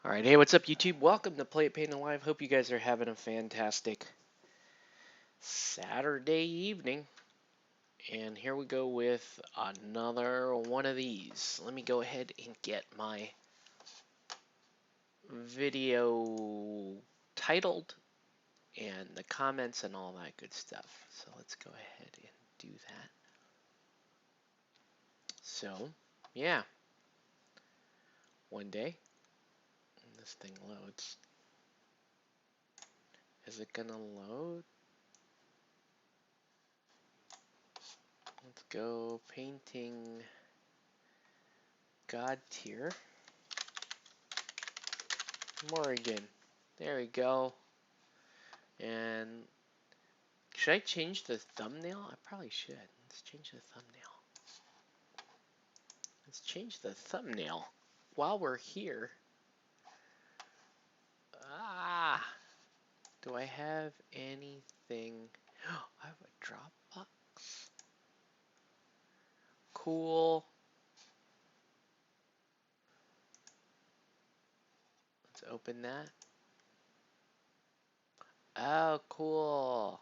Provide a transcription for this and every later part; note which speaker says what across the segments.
Speaker 1: Alright, hey, what's up, YouTube? Welcome to Play It Paint It Live. Hope you guys are having a fantastic Saturday evening. And here we go with another one of these. Let me go ahead and get my video titled and the comments and all that good stuff. So let's go ahead and do that. So, yeah. One day, this thing loads. Is it gonna load? Let's go painting GodTear. Morrigan. There we go. And should I change the thumbnail? I probably should. Let's change the thumbnail. Let's change the thumbnail while we're here. Do I have anything? I have a Dropbox. Cool. Let's open that. Oh, cool.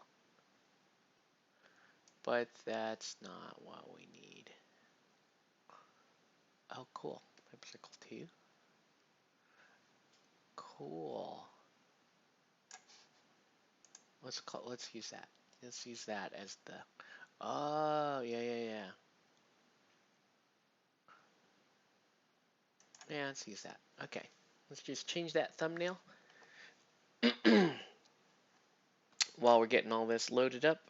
Speaker 1: But that's not what we need. Oh, cool. Bicycle 2. Cool. Let's use that. Let's use that as the. Oh, yeah. Yeah, let's use that. Okay. Let's just change that thumbnail while we're getting all this loaded up.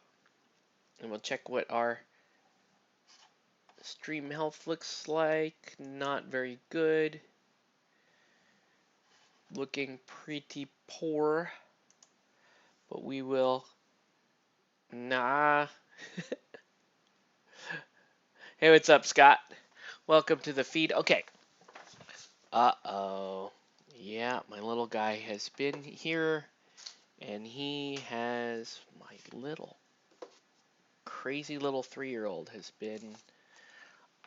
Speaker 1: And we'll check what our stream health looks like. Not very good. Looking pretty poor. But we will. Nah. Hey, what's up, Scott? Welcome to the feed. Okay. Uh-oh. Yeah, my little guy has been here, and he has, my little crazy little 3-year-old has been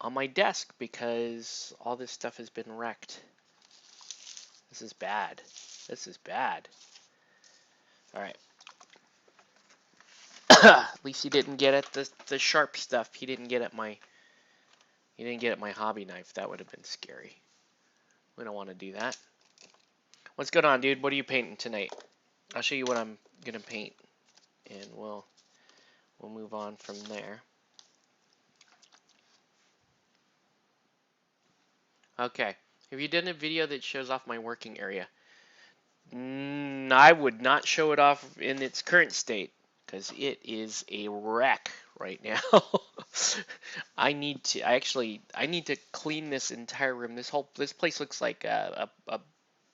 Speaker 1: on my desk because all this stuff has been wrecked. This is bad. This is bad. All right. At least he didn't get at the sharp stuff. He didn't get at my hobby knife. That would have been scary. We don't want to do that. What's going on, dude? What are you painting tonight? I'll show you what I'm gonna paint, and we'll move on from there. Okay. Have you done a video that shows off my working area? I would not show it off in its current state because it is a wreck right now. I need to clean this entire room. This place looks like a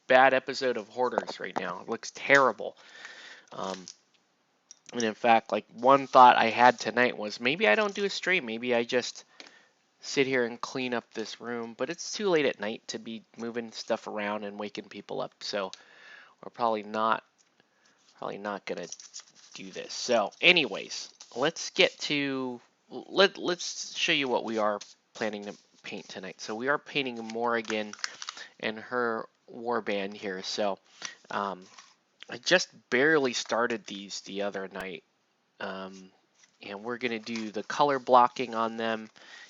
Speaker 1: bad episode of Hoarders right now. It looks terrible. And in fact, like, one thought I had tonight was maybe I don't do a stream. Maybe I just sit here and clean up this room. But it's too late at night to be moving stuff around and waking people up. So we're probably not gonna do this. So anyways, let's show you what we are planning to paint tonight. So we are painting Morrigan and her warband here. So I just barely started these the other night, and we're gonna do the color blocking on them.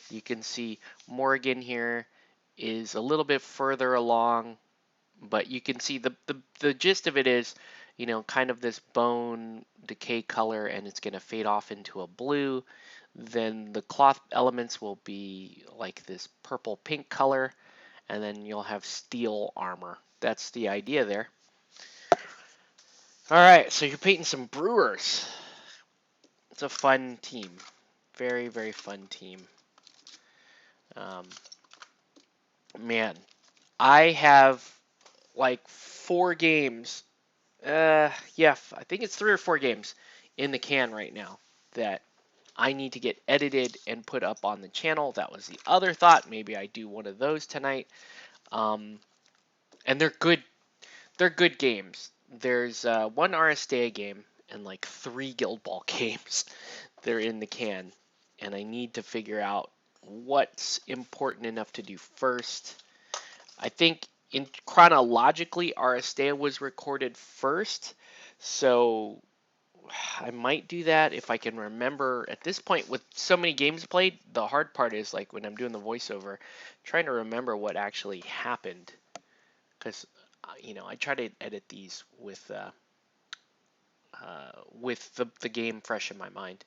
Speaker 1: You can see Morrigan here is a little bit further along, but you can see the gist of it is, kind of this bone decay color, and it's going to fade off into a blue. Then the cloth elements will be like this purple pink color, and then you'll have steel armor. That's the idea there. All right, so you're painting some brewers. It's a fun team. Very, very fun team. Man, I have like 4 games. Yeah, I think it's 3 or 4 games in the can right now that I need to get edited and put up on the channel. That was the other thought. Maybe I do one of those tonight. And they're good. They're good games. There's 1 RSDA game and like 3 Guild Ball games. They're in the can, and I need to figure out what's important enough to do first. I think in chronologically, Aristea was recorded first, so I might do that if I can remember. At this point, with so many games played, the hard part is like when I'm doing the voiceover, trying to remember what actually happened, because I try to edit these with the game fresh in my mind.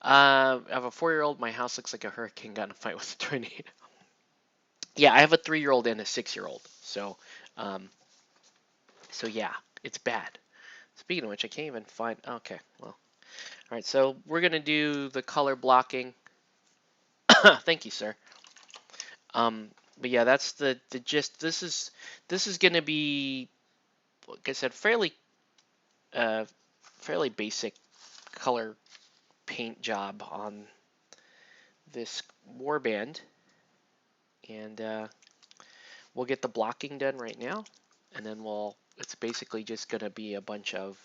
Speaker 1: I have a 4-year-old. My house looks like a hurricane got in a fight with a tornado. Yeah, I have a 3-year-old and a 6-year-old. Um, so yeah, it's bad. Speaking of which, I can't even find. Okay, well, all right. So we're gonna do the color blocking. Thank you, sir. But yeah, that's the gist. This is gonna be, like I said, uh fairly basic color paint job on this warband, and we'll get the blocking done right now, and then it's basically just gonna be a bunch of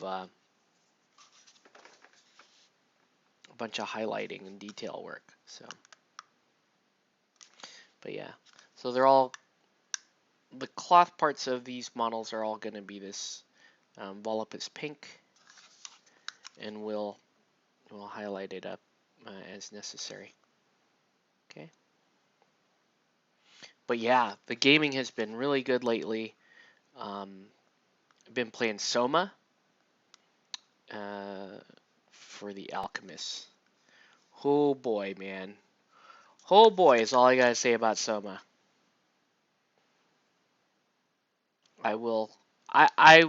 Speaker 1: highlighting and detail work. So, but yeah, so the cloth parts of these models are all gonna be this Volupus pink, and we'll highlight it up as necessary. Okay. But yeah, the gaming has been really good lately. I've been playing Soma uh, for the Alchemist. Oh boy, man. Oh boy is all I gotta say about Soma. I will. I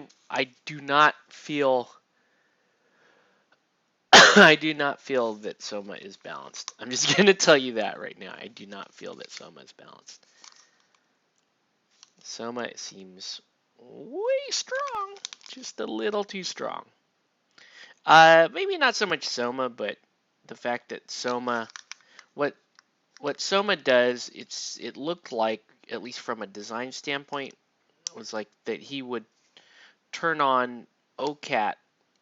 Speaker 1: do not feel. I do not feel that Soma is balanced. I'm just gonna tell you that right now. I do not feel that Soma is balanced. Soma seems way strong, just a little too strong. Maybe not so much Soma, but the fact that what Soma does, it looked like, at least from a design standpoint, was like that he would turn on OCAT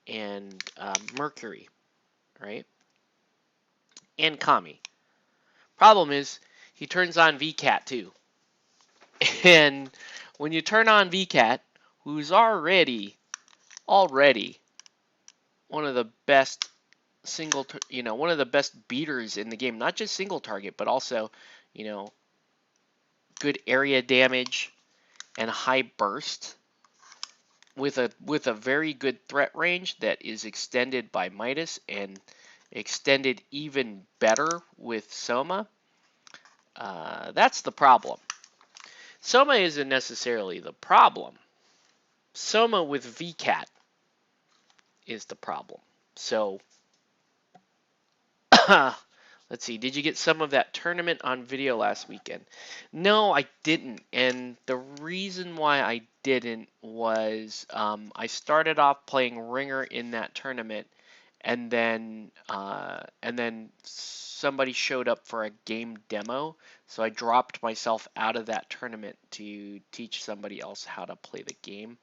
Speaker 1: and Mercury, right, and Kami. Problem is, he turns on VCAT too, and when you turn on VCAT, who's already one of the best one of the best beaters in the game, not just single target, but also, you know, good area damage and high burst with a very good threat range that is extended by Midas and extended even better with Soma. That's the problem. Soma isn't necessarily the problem. Soma with VCAT is the problem. So let's see, did you get some of that tournament on video last weekend? No, I didn't. And the reason why I didn't was I started off playing Ringer in that tournament, and then somebody showed up for a game demo, so I dropped myself out of that tournament to teach somebody else how to play the game.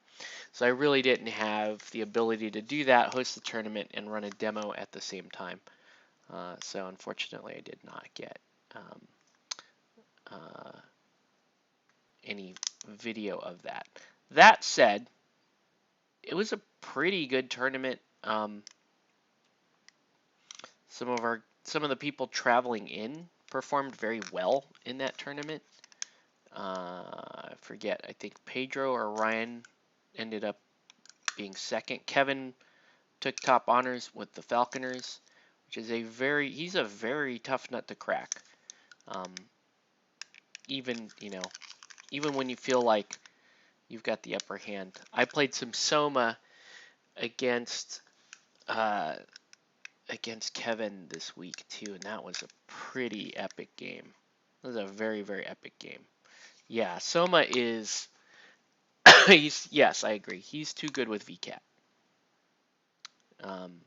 Speaker 1: So I really didn't have the ability to do that, host the tournament, and run a demo at the same time. So unfortunately, I did not get um, uh, any video of that. That said, it was a pretty good tournament. Some of the people traveling in performed very well in that tournament. I forget. I think Pedro or Ryan ended up being second. Kevin took top honors with the Falconers, which is he's a very tough nut to crack. Um, even even when you feel like you've got the upper hand. I played some Soma against uh, against Kevin this week too, and that was a pretty epic game. It was a very, very epic game. Yeah, Soma is yes, I agree. He's too good with VCAT. Um,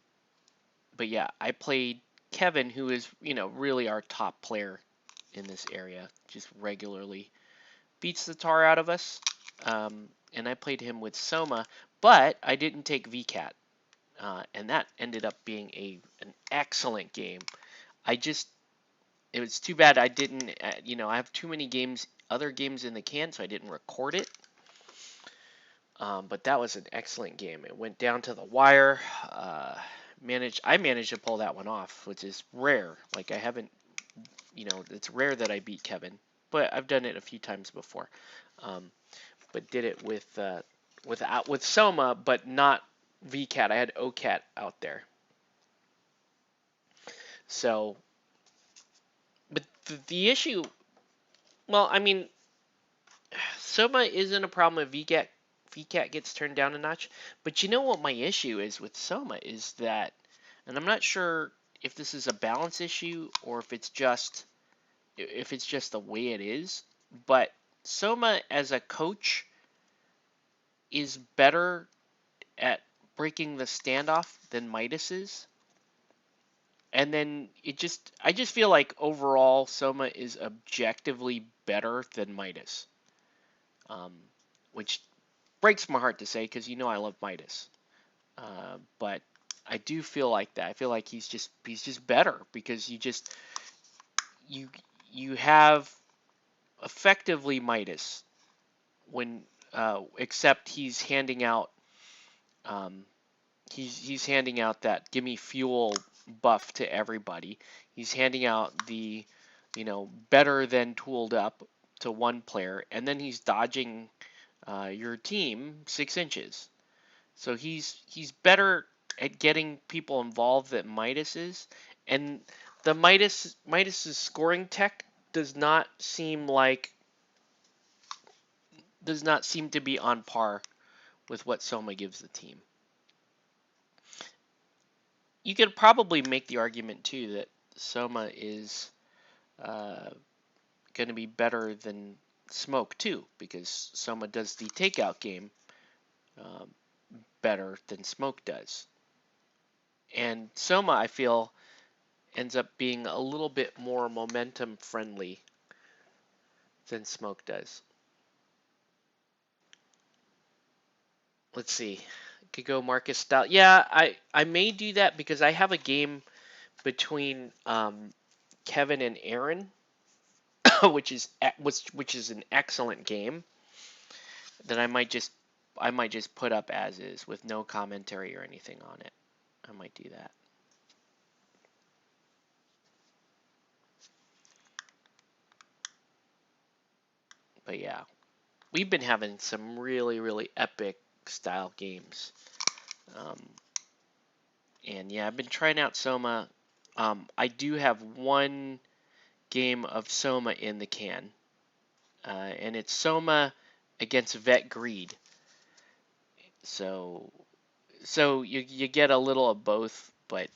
Speaker 1: but yeah, I played Kevin, who is really our top player in this area, just regularly beats the tar out of us. And I played him with Soma, but I didn't take VCAT, and that ended up being an excellent game. It was too bad I didn't, I have too many games other games in the can, so I didn't record it. But that was an excellent game. It went down to the wire. I managed to pull that one off, which is rare. Like I haven't, it's rare that I beat Kevin, but I've done it a few times before. But did it with Soma, but not VCat. I had OCat out there. So, but the issue, well, I mean, Soma isn't a problem if VCat gets turned down a notch. But you know what my issue is with Soma is that, and I'm not sure if this is a balance issue or if it's just the way it is, but Soma as a coach is better at breaking the standoff than Midas is. And then I just feel like overall Soma is objectively better than Midas, um, which breaks my heart to say because I love Midas, but I do feel like that. I feel like he's just better because you you have effectively Midas when except he's handing out um, he's handing out that gimme fuel buff to everybody. He's handing out the better than tooled up to one player, and then he's dodging your team 6 inches. So he's better at getting people involved than Midas is, and the Midas's scoring tech does not seem to be on par with what Soma gives the team. You could probably make the argument too that Soma is going to be better than Smoke too, because Soma does the takeout game um, better than Smoke does. And Soma, I feel, ends up being a little bit more momentum friendly than Smoke does. Let's see. Could go Marcus style. Yeah, I may do that because I have a game between Kevin and Aaron, which is an excellent game that I might just put up as is with no commentary or anything on it. I might do that. But yeah, we've been having some really, really epic style games. Um, and yeah, I've been trying out Soma. I do have one game of Soma in the can, and it's Soma against Vet Greed. So you get a little of both, but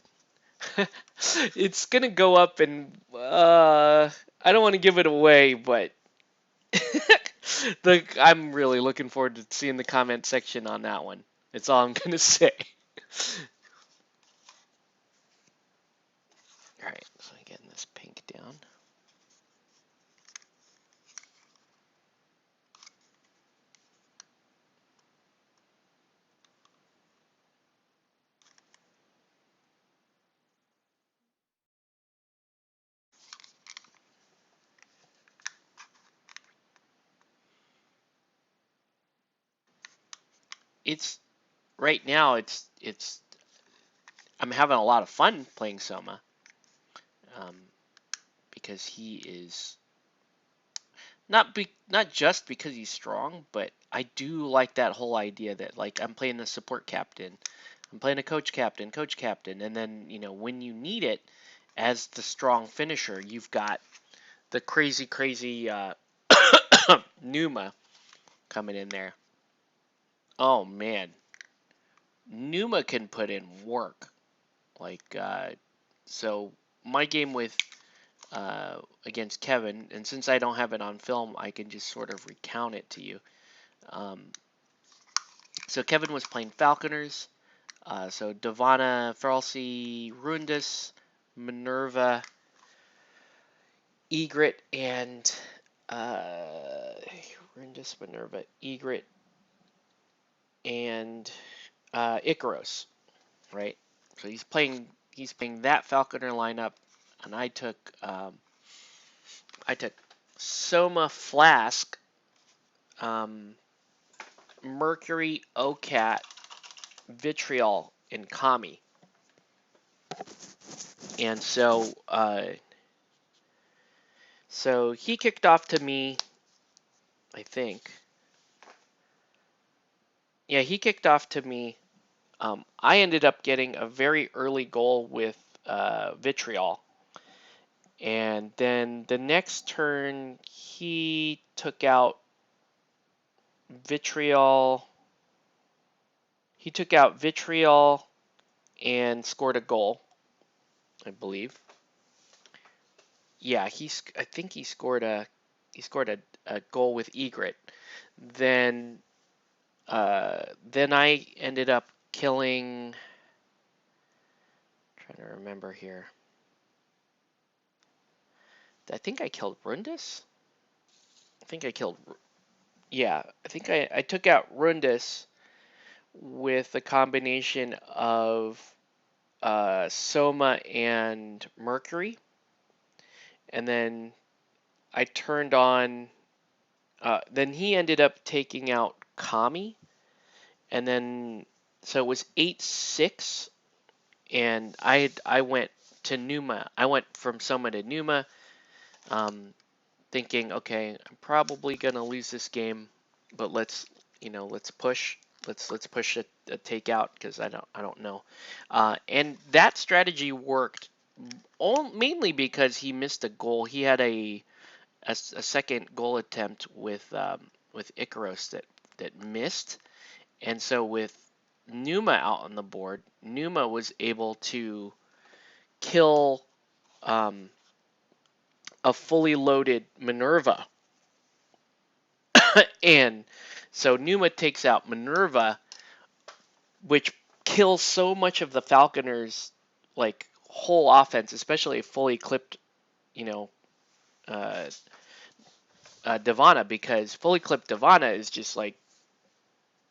Speaker 1: it's gonna go up, and I don't want to give it away, but I'm really looking forward to seeing the comment section on that one. That's all I'm gonna say. All right, so getting this pink down. It's right now. It's I'm having a lot of fun playing Soma, um, because he is not just because he's strong, but I do like that whole idea that like I'm playing the support captain, I'm playing a coach captain, and then when you need it as the strong finisher, you've got the crazy Numa coming in there. Oh man, Numa can put in work. Like so, my game with against Kevin, and since I don't have it on film, I can just sort of recount it to you. Um, so Kevin was playing Falconers. So Divana, Feralcy, Rundus, Minerva, Egret, and Rundus, Minerva, Egret, and Icaros, right? So he's playing that Falconer lineup, and I took Soma Flask, Mercury, OCAT, Vitriol, and Kami. And so he kicked off to me, I think. Yeah, he kicked off to me. I ended up getting a very early goal with Vitriol. And then the next turn, he took out Vitriol. He took out Vitriol and scored a goal, I believe. Yeah, I think he scored a goal with Egret. Then I ended up killing. Trying to remember here. I think I killed Rundus. I think I killed. Yeah, I think I took out Rundus with a combination of Soma and Mercury, and then I turned on. Then he ended up taking out Kami, and then so it was 8-6, and I went to Numa. I went from Soma to Numa, thinking, okay, I'm probably gonna lose this game, but let's push. Let's push a takeout because I don't know, and that strategy worked mainly because he missed a goal. He had a second goal attempt with Icaros that missed, and so with Numa out on the board, Numa was able to kill a fully loaded Minerva, and so Numa takes out Minerva, which kills so much of the Falconers' like whole offense, especially a fully clipped, you know, uh, Divana, because fully clipped Divana is just like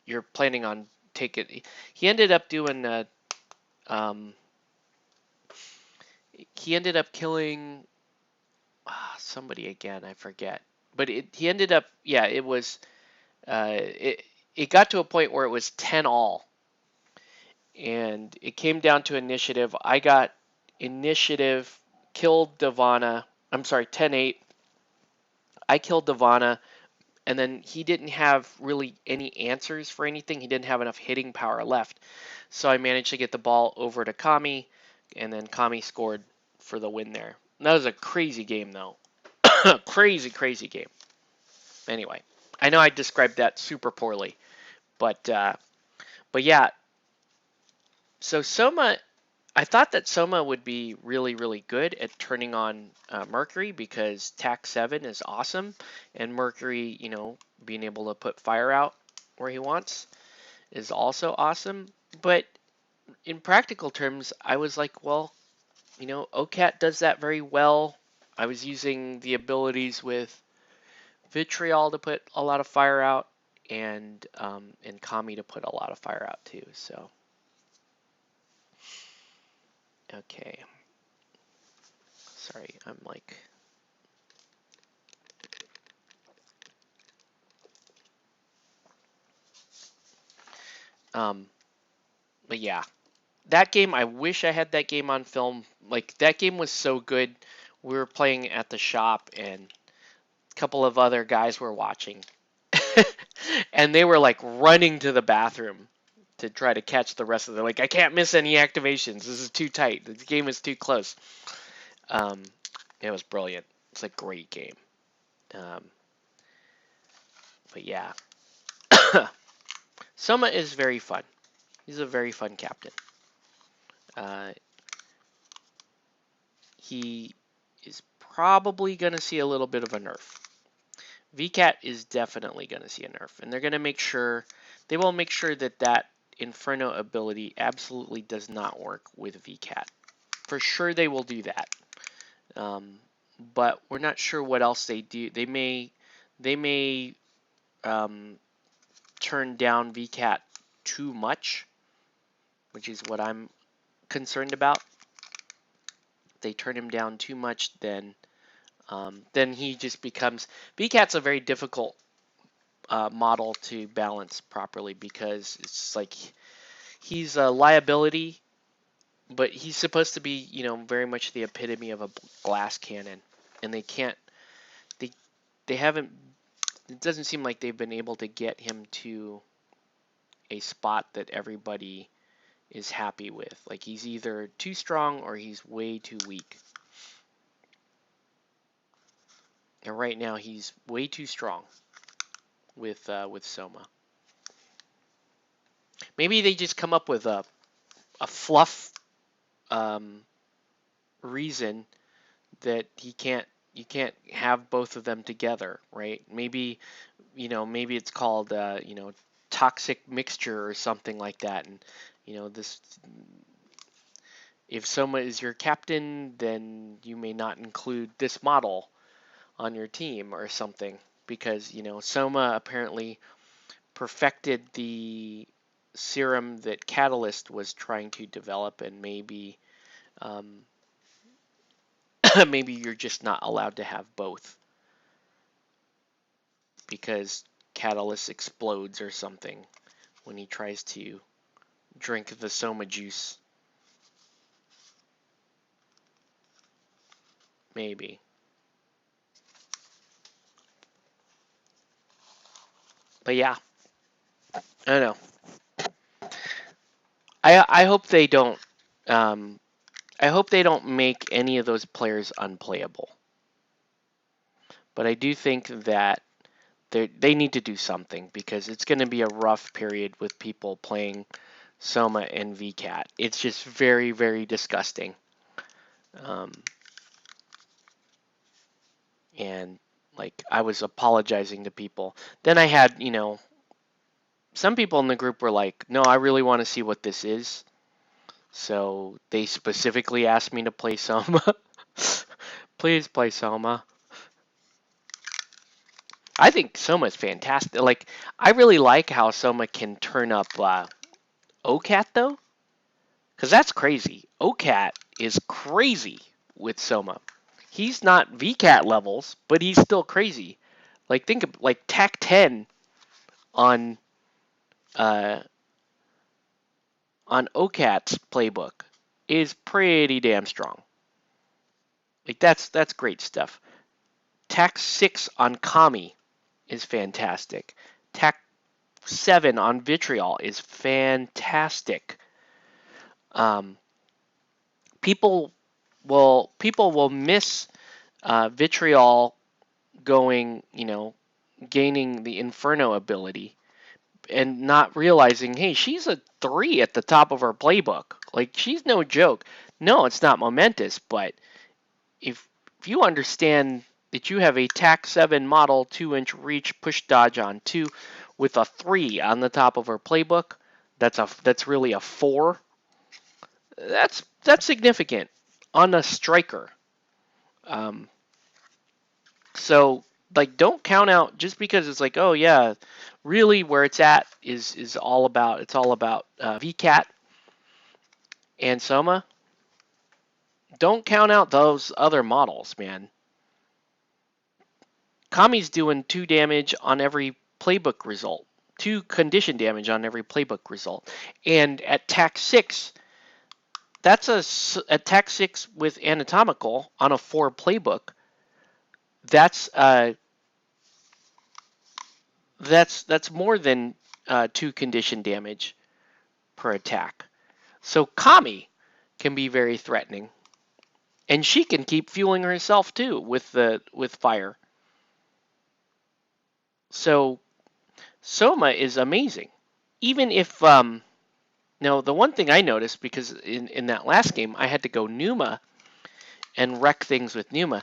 Speaker 1: you're planning on taking. He ended up doing. Um, he ended up killing somebody again. I forget, but he ended up. Yeah, it was. It got to a point where it was 10 all, and it came down to initiative. I got initiative, killed Divana. I'm sorry, 10-8. I killed Divana, and then he didn't have really any answers for anything. He didn't have enough hitting power left. So I managed to get the ball over to Kami, and then Kami scored for the win there. That was a crazy game, though. Crazy, crazy game. Anyway, I know I described that super poorly, but yeah. So Soma, I thought that Soma would be really, really good at turning on Mercury because TAC 7 is awesome, and Mercury, being able to put fire out where he wants is also awesome. But in practical terms, I was like, well, OCAT does that very well. I was using the abilities with Vitriol to put a lot of fire out, and Kami to put a lot of fire out too. So, okay. Sorry, I'm like. But yeah, that game, I wish I had that game on film. Like, that game was so good. We were playing at the shop, and a couple of other guys were watching. And they were like running to the bathroom to try to catch the rest of them. Like, I can't miss any activations. This is too tight. The game is too close. It was brilliant. It's a great game. But yeah. Soma is very fun. He's a very fun captain. He is probably going to see a little bit of a nerf. VCAT is definitely going to see a nerf, and they're going to make sure, they will make sure that Inferno ability absolutely does not work with VCAT. For sure they will do that. But we're not sure what else they do. They may turn down VCAT too much, which is what I'm concerned about. If they turn him down too much, then then he just becomes VCAT's a very difficult model to balance properly because it's like he's a liability, but he's supposed to be, very much the epitome of a glass cannon, and they can't, they they haven't. It doesn't seem like they've been able to get him to a spot that everybody is happy with. Like he's either too strong or he's way too weak. And right now he's way too strong with Soma. Maybe they just come up with a fluff um, reason that you can't have both of them together, right? Maybe maybe it's called toxic mixture or something like that, and this if Soma is your captain, then you may not include this model on your team or something because Soma apparently perfected the serum that Catalyst was trying to develop, and maybe um, maybe you're just not allowed to have both because Catalyst explodes or something when he tries to drink the Soma juice. Maybe. But yeah, I don't know. I hope they don't. Um, I hope they don't make any of those players unplayable. But I do think that they need to do something because it's going to be a rough period with people playing Soma and VCAT. It's just very, very disgusting. Um, and like I was apologizing to people. Then I had, some people in the group were like, "No, I really want to see what this is." So they specifically asked me to play Soma. Please play Soma. I think Soma is fantastic. Like I really like how Soma can turn up OCAT though, because that's crazy. OCAT is crazy with Soma. He's not VCAT levels, but he's still crazy. Like think of like TAC 10 on uh, on OCAT's playbook is pretty damn strong. Like that's great stuff. TAC 6 on Kami is fantastic. TAC 7 on Vitriol is fantastic. Um, people will miss Vitriol going, gaining the Inferno ability and not realizing, hey, she's a 3 at the top of her playbook. Like she's no joke. No, it's not momentous, but if you understand that you have a TAC 7 model 2-inch reach push dodge on 2 with a 3 on the top of her playbook, that's really a 4. That's significant on a striker. Um, so like don't count out just because it's like, oh yeah, really where it's at is all about VCAT and Soma. Don't count out those other models, man. Kami's doing 2 damage on every playbook result, 2 condition damage on every playbook result, and at TAC 6, that's at TAC 6 with anatomical on a 4 playbook. That's more than 2 condition damage per attack. So Kami can be very threatening, and she can keep fueling herself too with fire. So Soma is amazing. Even if now the one thing I noticed, because in that last game I had to go Numa and wreck things with Numa,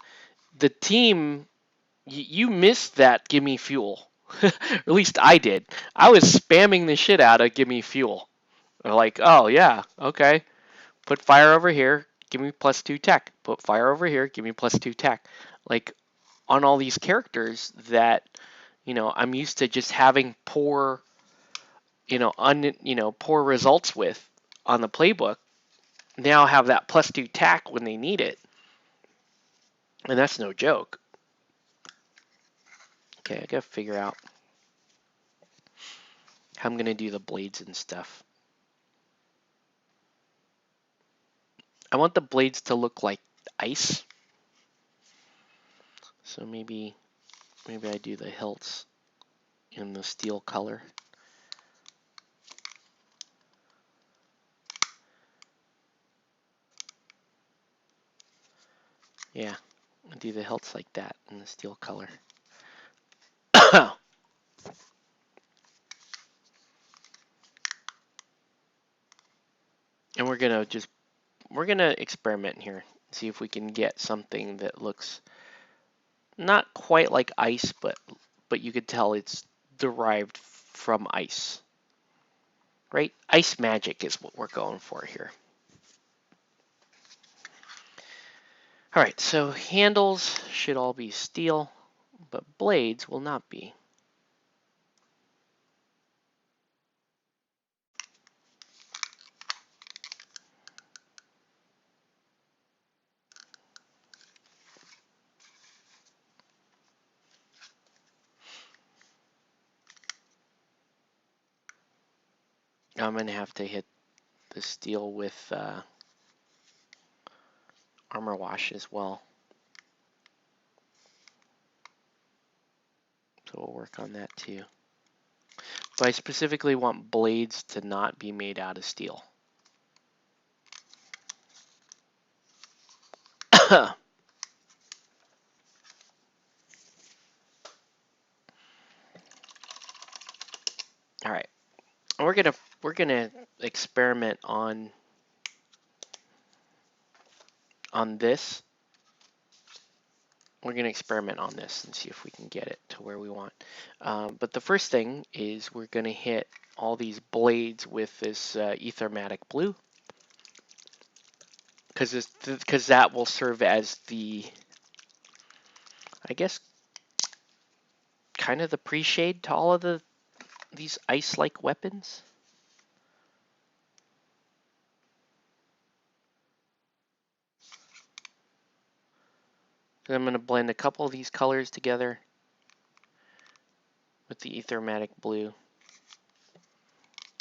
Speaker 1: the team you missed that give me fuel. Or at least I did. I was spamming the shit out of give me fuel. They're like, oh yeah, okay. Put fire over here, give me +2 tech. Put fire over here, give me +2 tech. Like on all these characters that I'm used to just having poor poor results with on the playbook, now have that +2 tack when they need it. And that's no joke. Okay, I gotta figure out how I'm gonna do the blades and stuff. I want the blades to look like ice. So maybe I do the hilts in the steel color. Yeah, I do the hilts like that in the steel color. And we're gonna experiment here, see if we can get something that looks not quite like ice, but you could tell it's derived from ice, right? Ice magic is what we're going for here. All right, so handles should all be steel, but blades will not be. I'm gonna have to hit the steel with armor wash as well. So we'll work on that too. But I specifically want blades to not be made out of steel. All right, we're gonna experiment on this. We're gonna experiment on this and see if we can get it to where we want. But the first thing is we're gonna hit all these blades with this ethermatic blue, because that will serve as the, I guess, kind of the pre-shade to all of these ice-like weapons. So I'm going to blend a couple of these colors together with the ethermatic blue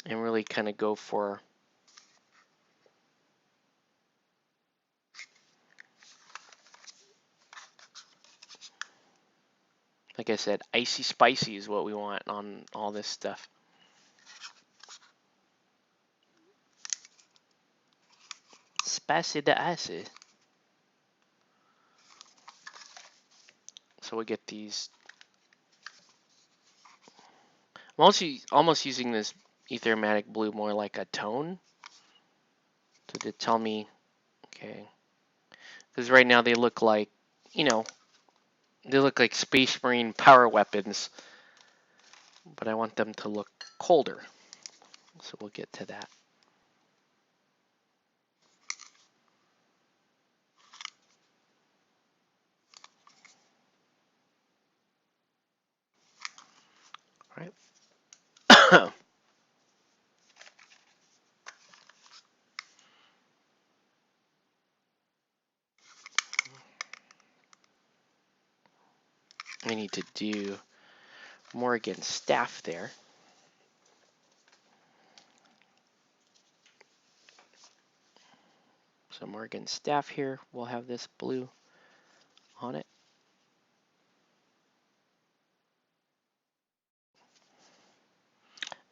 Speaker 1: and really kind of go for like I said, icy spicy is what we want on all this stuff. Spicy the icy. So we get these. I'm also almost using this ethermatic blue more like a tone to tell me, okay, because right now they look like, they look like Space Marine power weapons, but I want them to look colder. So we'll get to that. All right. I need to do Morrigan staff there. So Morrigan staff here will have this blue on it.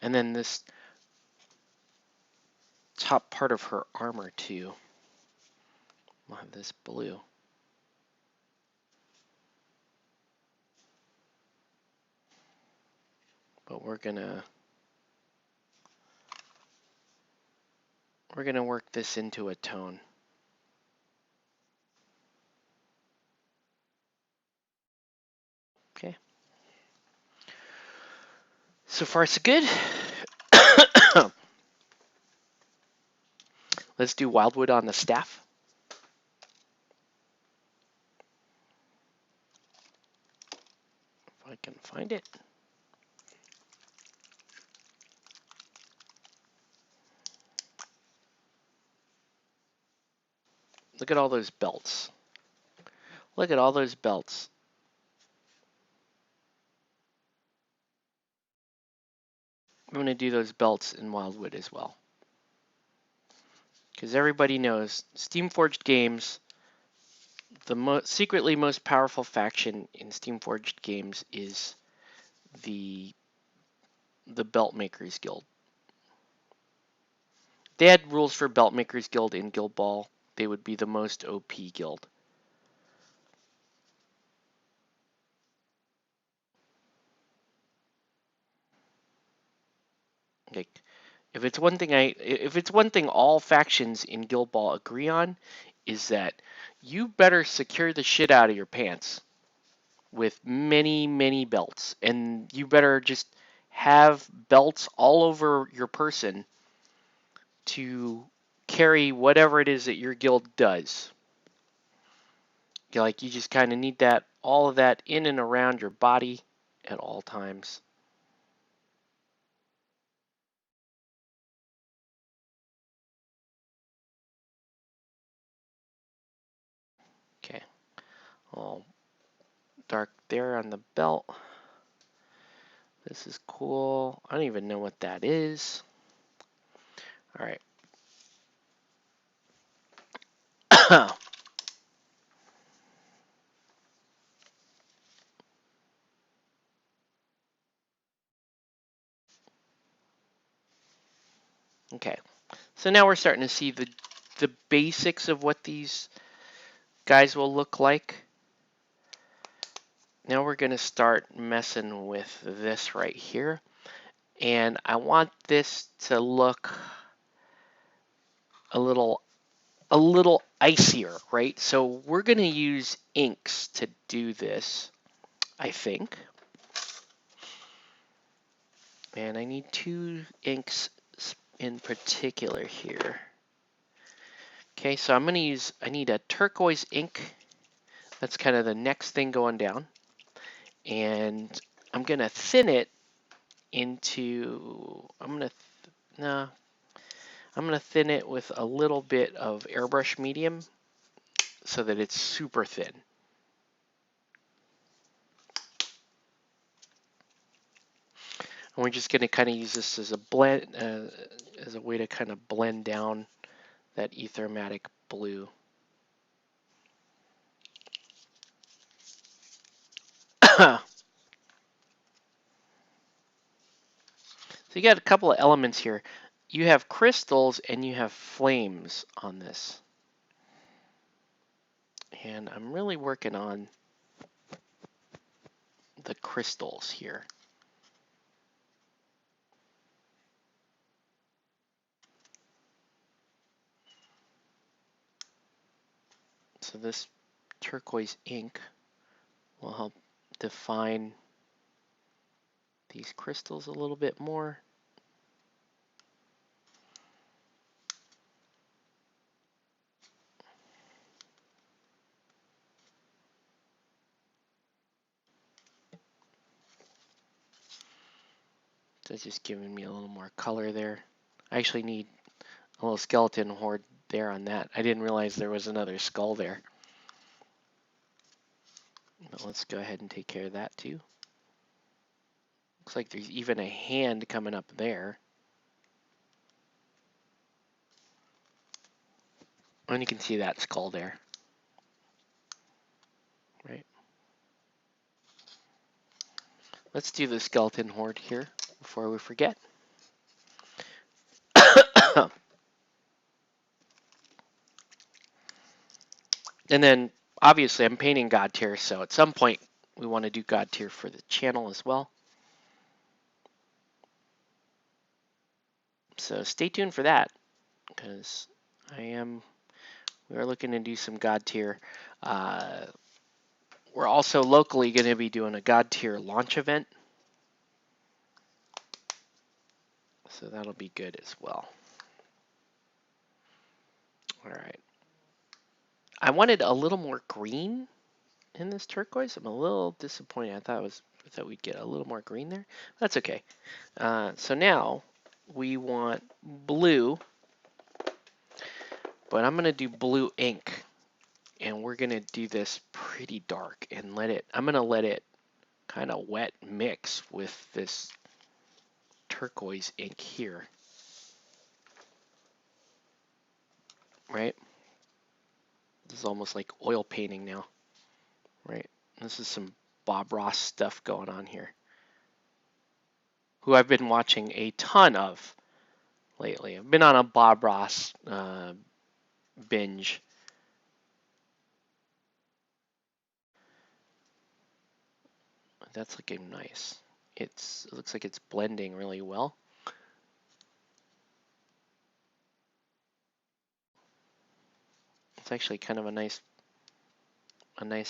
Speaker 1: And then this top part of her armor too will have this blue. But we're gonna work this into a tone. Okay. So far so good. Let's do wildwood on the staff. If I can find it. Look at all those belts. Look at all those belts. I'm going to do those belts in Wildwood as well. Because everybody knows Steamforged Games, the secretly most powerful faction in Steamforged Games is the Belt Makers Guild. They had rules for Belt Makers Guild in Guild Ball. They would be the most OP guild. Like, if it's one thing all factions in Guild Ball agree on, is that you better secure the shit out of your pants with many, many belts. And you better just have belts all over your person to carry whatever it is that your guild does. Like, you just kind of need that, all of that in and around your body at all times. Okay. All dark there on the belt. This is cool. I don't even know what that is. All right. Okay. So now we're starting to see the basics of what these guys will look like. Now we're going to start messing with this right here. And I want this to look a little icier, right? So we're going to use inks to do this, I think. And I need 2 inks in particular here. Okay, so I'm going to use, I need a turquoise ink. That's kind of the next thing going down. And I'm going to thin it into, I'm going to thin it with a little bit of airbrush medium so that it's super thin. And we're just going to kind of use this as a blend, as a way to kind of blend down that ethermatic blue. So you got a couple of elements here. You have crystals and you have flames on this. And I'm really working on the crystals here. So this turquoise ink will help define these crystals a little bit more. So it's just giving me a little more color there. I actually need a little skeleton horde there on that. I didn't realize there was another skull there. But let's go ahead and take care of that too. Looks like there's even a hand coming up there. And you can see that skull there. Right. Let's do the skeleton horde here before we forget. And then obviously I'm painting GodTear, so at some point we want to do GodTear for the channel as well. So stay tuned for that, because we are looking to do some GodTear. We're also locally going to be doing a GodTear launch event. So that'll be good as well. All right. I wanted a little more green in this turquoise. I'm a little disappointed. I thought we'd get a little more green there. That's okay. So now we want blue, but I'm going to do blue ink. and we're gonna do this pretty dark and let it, I'm gonna let it kind of wet mix with this turquoise ink here, right? This is almost like oil painting now, right? This is some Bob Ross stuff going on here, who I've been watching a ton of lately. I've been on a Bob Ross binge. That's looking nice. It looks like it's blending really well. It's actually kind of a nice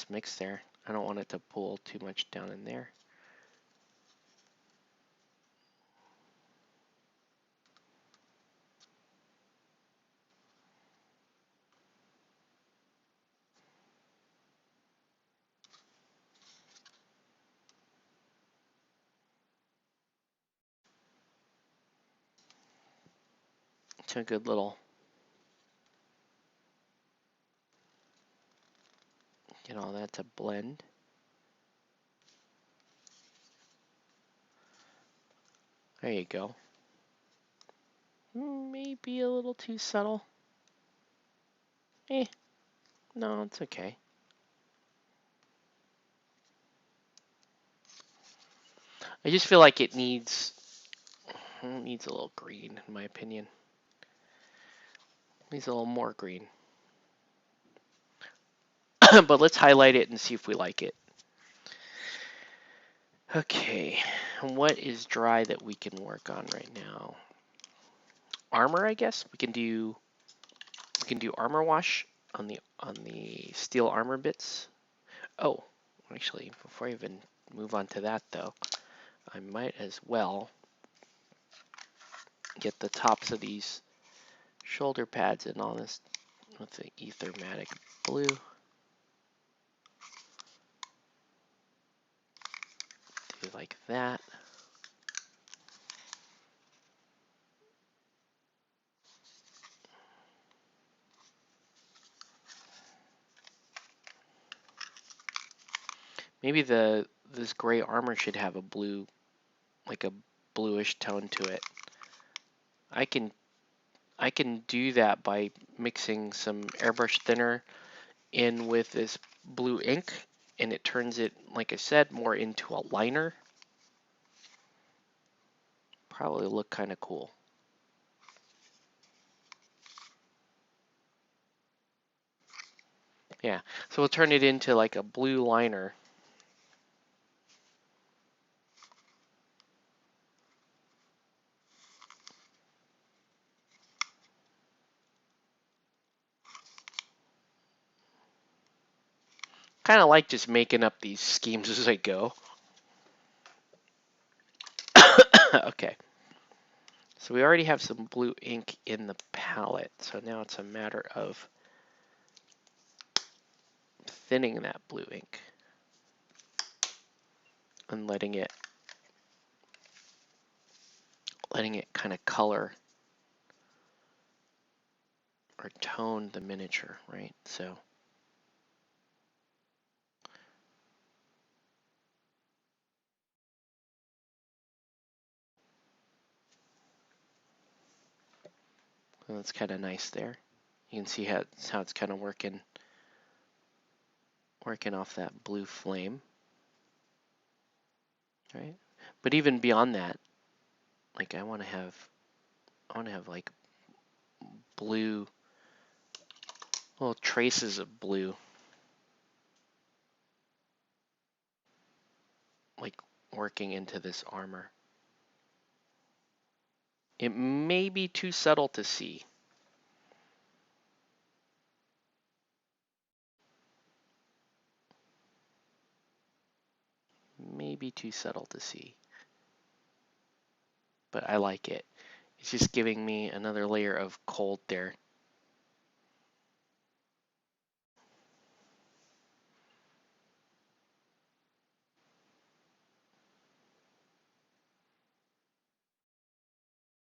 Speaker 1: mix there. I don't want it to pull too much down in there. It's a good little, get all that to blend. There you go. Maybe a little too subtle. No, it's okay. I just feel like it needs a little green, in my opinion. It needs a little more green. But let's highlight it and see if we like it. Okay, what is dry that we can work on right now? Armor, I guess. We can do armor wash on the steel armor bits. Oh, actually, before I even move on to that though, I might as well get the tops of these shoulder pads and all this with the ethermatic blue. Do like that. Maybe this gray armor should have a blue, like a bluish tone to it. I can do that by mixing some airbrush thinner in with this blue ink, and it turns it, like I said, more into a liner. Probably look kind of cool. Yeah, so we'll turn it into like a blue liner. Kind of like just making up these schemes as I go. Okay. So we already have some blue ink in the palette, so now it's a matter of thinning that blue ink and letting it kind of color or tone the miniature, right? So that's kind of nice there. You can see how it's kind of working off that blue flame, right? But even beyond that, like I want to have like blue, little traces of blue, like working into this armor. It may be too subtle to see. Maybe too subtle to see. But I like it. It's just giving me another layer of cold there.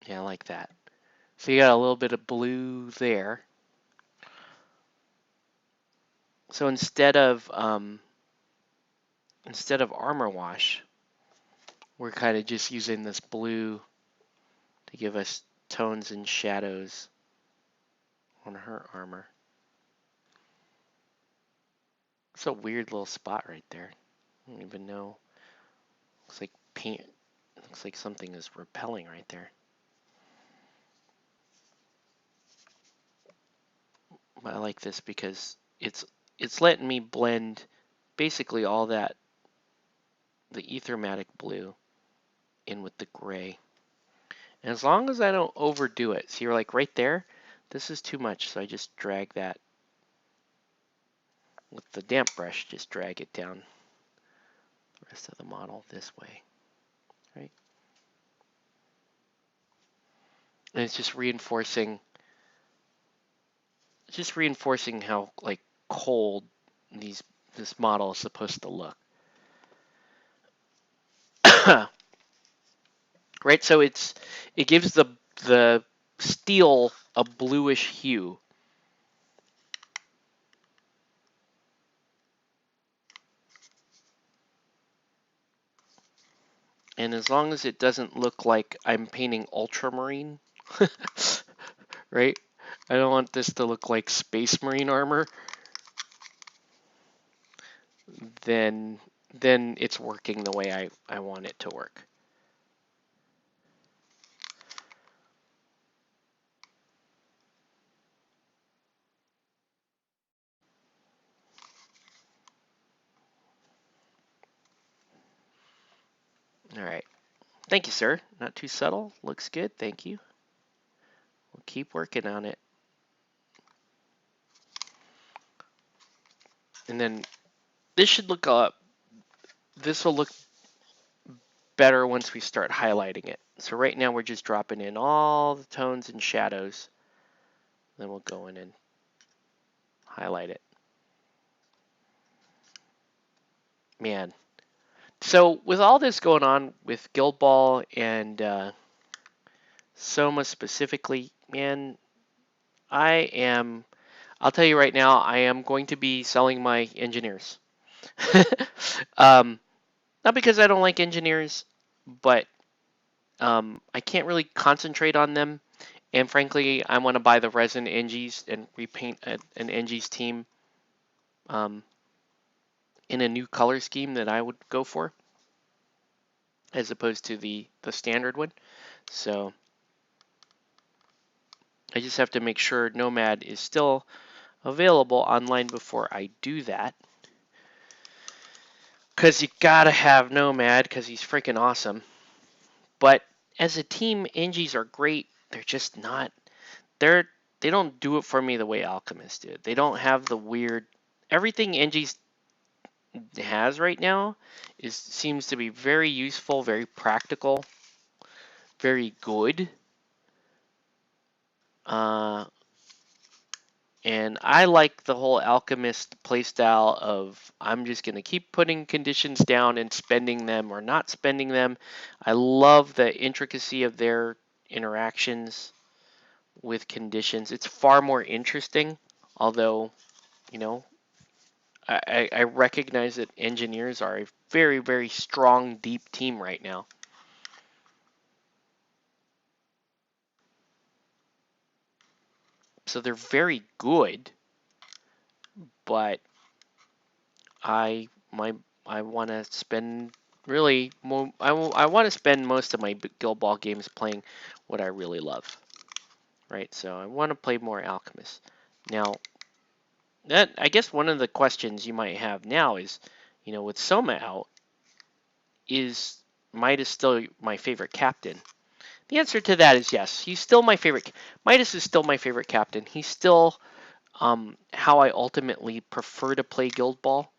Speaker 1: Yeah, I like that. So you got a little bit of blue there. So instead of armor wash, we're kind of just using this blue to give us tones and shadows on her armor. It's a weird little spot right there. I don't even know. Looks like paint. Looks like something is repelling right there. I like this because it's letting me blend basically all that, the ethermatic blue, in with the gray. And as long as I don't overdo it, see, you're like right there, this is too much, so I just drag that with the damp brush, just drag it down the rest of the model this way, right? And it's just reinforcing how like cold this model is supposed to look. Right, so it gives the steel a bluish hue. And as long as it doesn't look like I'm painting ultramarine, right? I don't want this to look like space marine armor. Then it's working the way I want it to work. All right. Thank you, sir. Not too subtle. Looks good. Thank you. We'll keep working on it. And then this should look this will look better once we start highlighting it. So right now we're just dropping in all the tones and shadows. Then we'll go in and highlight it. Man. So with all this going on with Guild Ball and Soma specifically, man, I'll tell you right now, I am going to be selling my engineers. Not because I don't like engineers, but I can't really concentrate on them. And frankly, I want to buy the resin Engies and repaint an Engies team in a new color scheme that I would go for, as opposed to the standard one. So I just have to make sure Nomad is still available online before I do that. Because you gotta have Nomad because he's freaking awesome. But as a team, Engies are great. They're just not. They don't do it for me the way Alchemist did. They don't have the weird. Everything Engies has right now seems to be very useful, very practical, very good. And I like the whole Alchemist playstyle of I'm just going to keep putting conditions down and spending them or not spending them. I love the intricacy of their interactions with conditions. It's far more interesting, although, you know, I recognize that engineers are a very, very strong, deep team right now. So they're very good, but I want to spend really more. I want to spend most of my Guild Ball games playing what I really love, right? So I want to play more Alchemist. Now, that I guess one of the questions you might have now is, you know, with Soma out, is Midas still my favorite captain? The answer to that is yes. He's still my favorite. Midas is still my favorite captain. He's still how I ultimately prefer to play Guild Ball.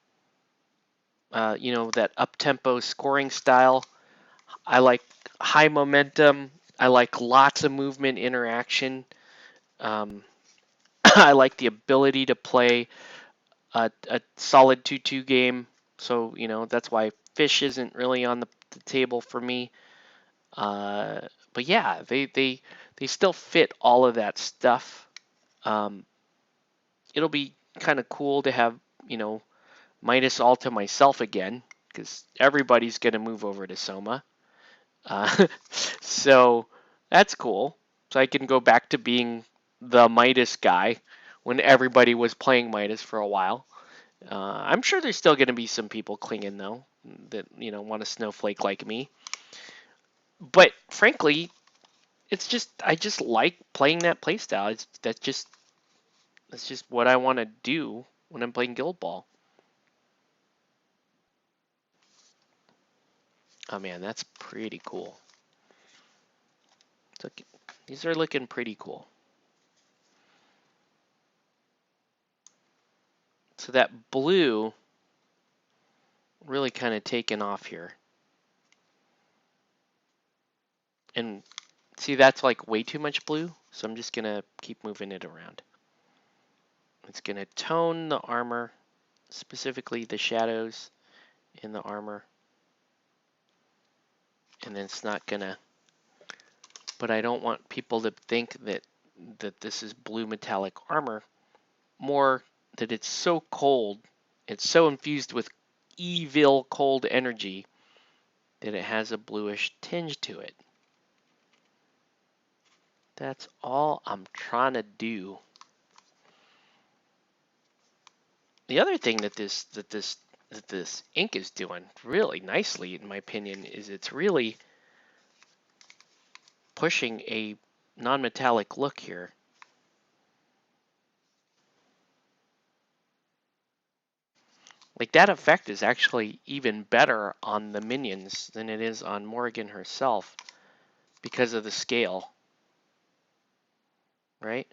Speaker 1: You know, that up-tempo scoring style. I like high momentum. I like lots of movement interaction. I like the ability to play a solid 2-2 game. So, you know, that's why Fish isn't really on the table for me. But yeah, they still fit all of that stuff. It'll be kind of cool to have, Midas all to myself again, because everybody's going to move over to Soma. So that's cool. So I can go back to being the Midas guy when everybody was playing Midas for a while. I'm sure there's still going to be some people clinging though that want a snowflake like me. But frankly, I just like playing that playstyle. That's just what I want to do when I'm playing Guild Ball. Oh man, that's pretty cool. These are looking pretty cool. So that blue really kind of taken off here. And see, that's like way too much blue, so I'm just gonna keep moving it around. It's gonna tone the armor, specifically the shadows in the armor. And then it's not gonna, but I don't want people to think that this is blue metallic armor. More that it's so cold, it's so infused with evil cold energy that it has a bluish tinge to it. That's all I'm trying to do. The other thing that this ink is doing really nicely, in my opinion, is it's really pushing a non-metallic look here. Like that effect is actually even better on the minions than it is on Morrigan herself because of the scale, right?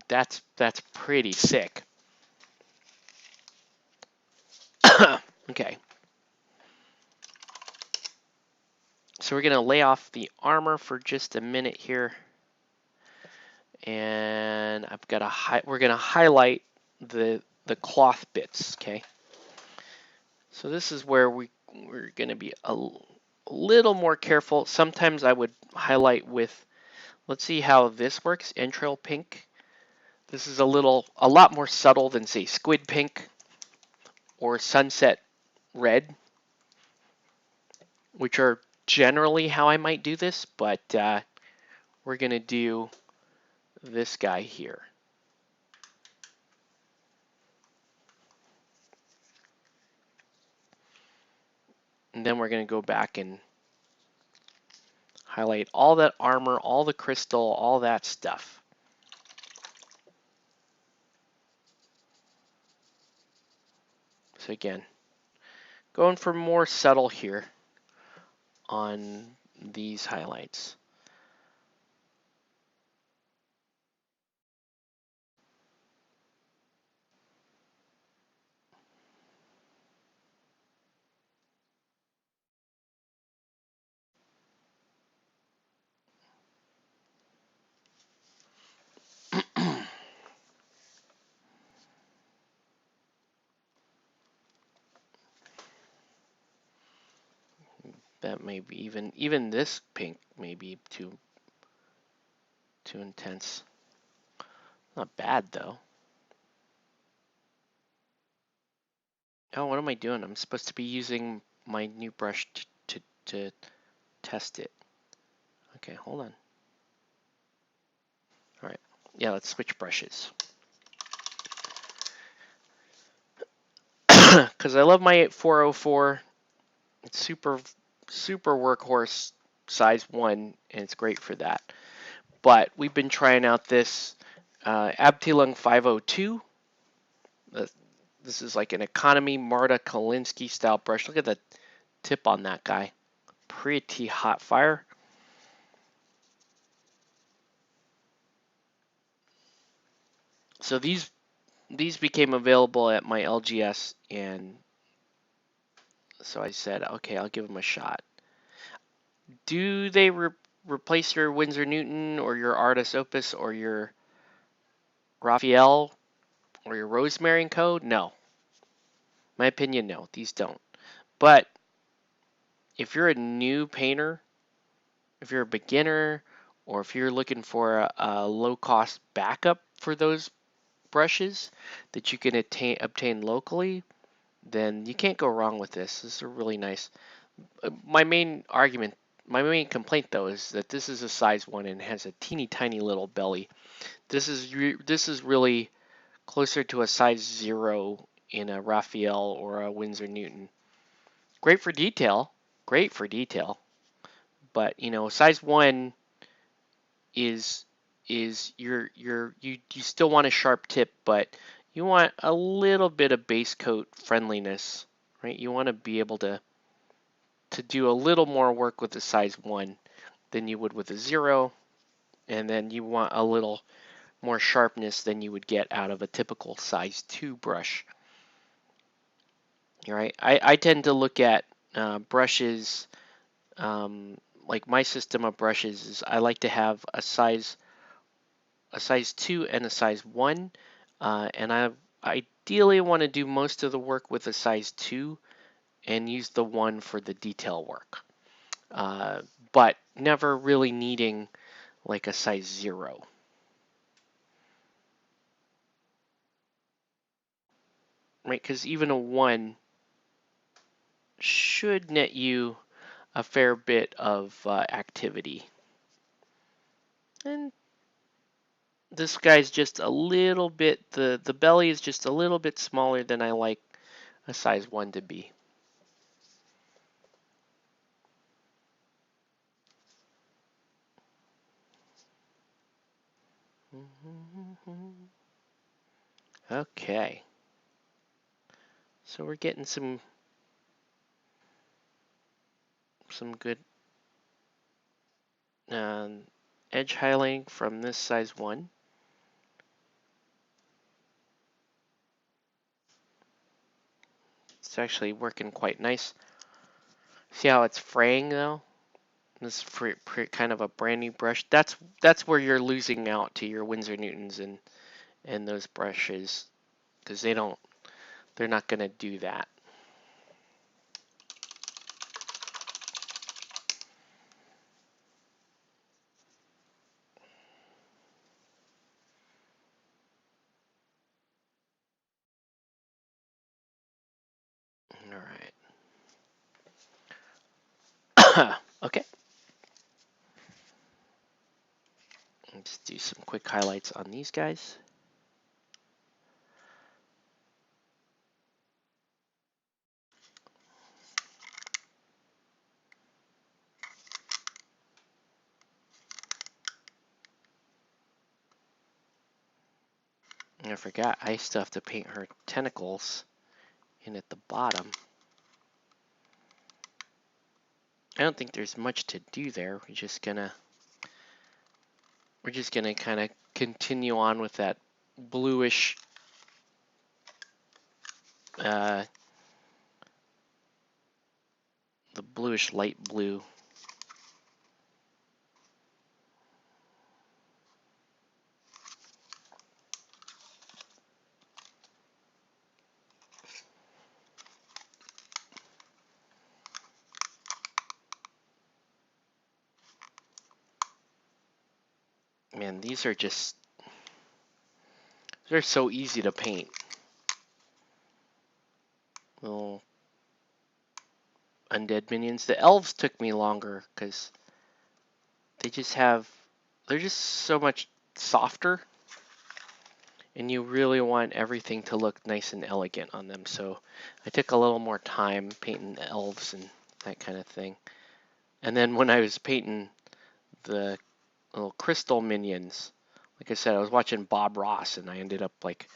Speaker 1: That's pretty sick. Okay. So we're gonna lay off the armor for just a minute here, and we're gonna highlight the cloth bits. Okay. So this is where we're gonna be a little more careful. Sometimes I would highlight with, let's see how this works. Entrail pink. This is a lot more subtle than say squid pink or sunset red, which are generally how I might do this, but we're gonna do this guy here. And then we're gonna go back and highlight all that armor, all the crystal, all that stuff. So again, going for more subtle here on these highlights. That may be even this pink may be too intense. Not bad though. Oh, what am I doing? I'm supposed to be using my new brush to test it. Okay, hold on. All right. Yeah, let's switch brushes. Because I love my 404. It's super workhorse size 1, and it's great for that. But we've been trying out this Abteilung 502. This is like an economy Marta Kolinsky style brush. Look at the tip on that guy. Pretty hot fire. So these became available at my LGS, and so I said, okay, I'll give them a shot. Do they replace your Winsor Newton or your Artis Opus or your Raphael or your Rosemary and Co? No. My opinion, no, these don't. But if you're a new painter, if you're a beginner, or if you're looking for a low-cost backup for those brushes that you can obtain locally, then you can't go wrong with this. This is really nice. My main complaint though is that this is a size 1 and has a teeny tiny little belly. This is really closer to a size 0 in a Raphael or a Winsor Newton. Great for detail, but you know, size 1 is you still want a sharp tip, but you want a little bit of base coat friendliness, right? You want to be able to do a little more work with a size 1 than you would with a 0, and then you want a little more sharpness than you would get out of a typical size 2 brush. All right, I tend to look at brushes, like my system of brushes is I like to have a size 2 and a size 1, and I ideally want to do most of the work with a size 2 and use the 1 for the detail work, but never really needing like a size 0. Right, because even a 1 should net you a fair bit of activity. And this guy's just a little bit, the belly is just a little bit smaller than I like a size 1 to be. Okay. So we're getting some good edge highlighting from this size 1. It's actually working quite nice. See how it's fraying though? This is kind of a brand new brush. That's where you're losing out to your Winsor Newtons and those brushes, because they're not going to do that. All right. Okay. Let's do some quick highlights on these guys. I forgot, I still have to paint her tentacles in at the bottom. I don't think there's much to do there. We're just gonna kind of continue on with that bluish the bluish light blue. Man, they're so easy to paint. Little undead minions. The elves took me longer because they're just so much softer, and you really want everything to look nice and elegant on them. So I took a little more time painting the elves and that kind of thing. And then when I was painting the little crystal minions, like I said, I was watching Bob Ross, and I ended up like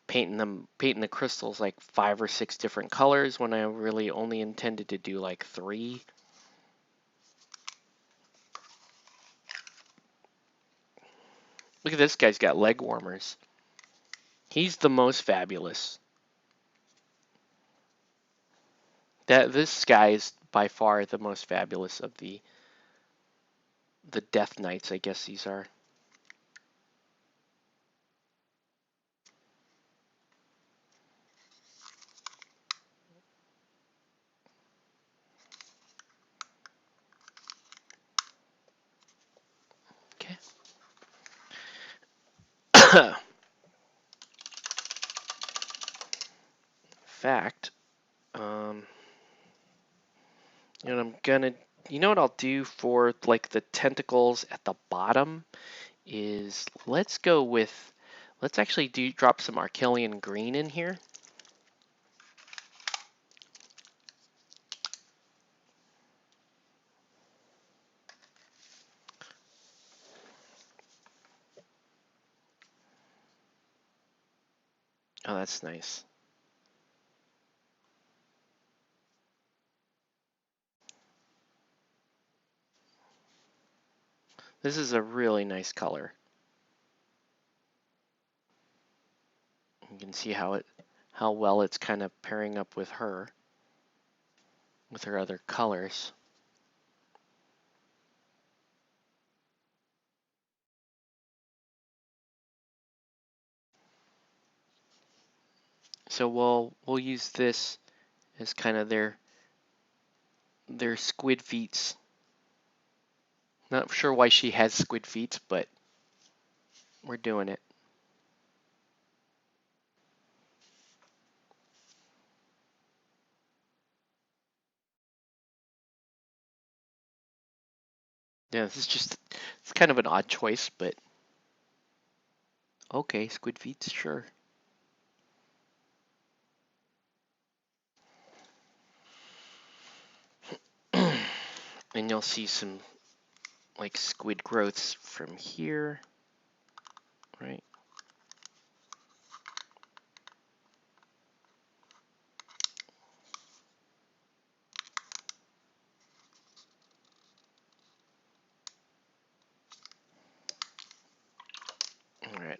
Speaker 1: painting the crystals like 5 or 6 different colors when I really only intended to do like 3. Look at this guy's got leg warmers. He's the most fabulous. This guy is by far the most fabulous of the Death Knights, I guess these are. Okay. fact, and I'm gonna, you know what I'll do for like the tentacles at the bottom is let's actually drop some Arcelian green in here. Oh, that's nice. This is a really nice color. You can see how well it's kind of pairing up with her other colors. So we'll use this as kind of their squid feet. Not sure why she has squid feet, but we're doing it. Yeah, this is just, it's kind of an odd choice, but okay, squid feet, sure. And you'll see some like squid growths from here, right? All right.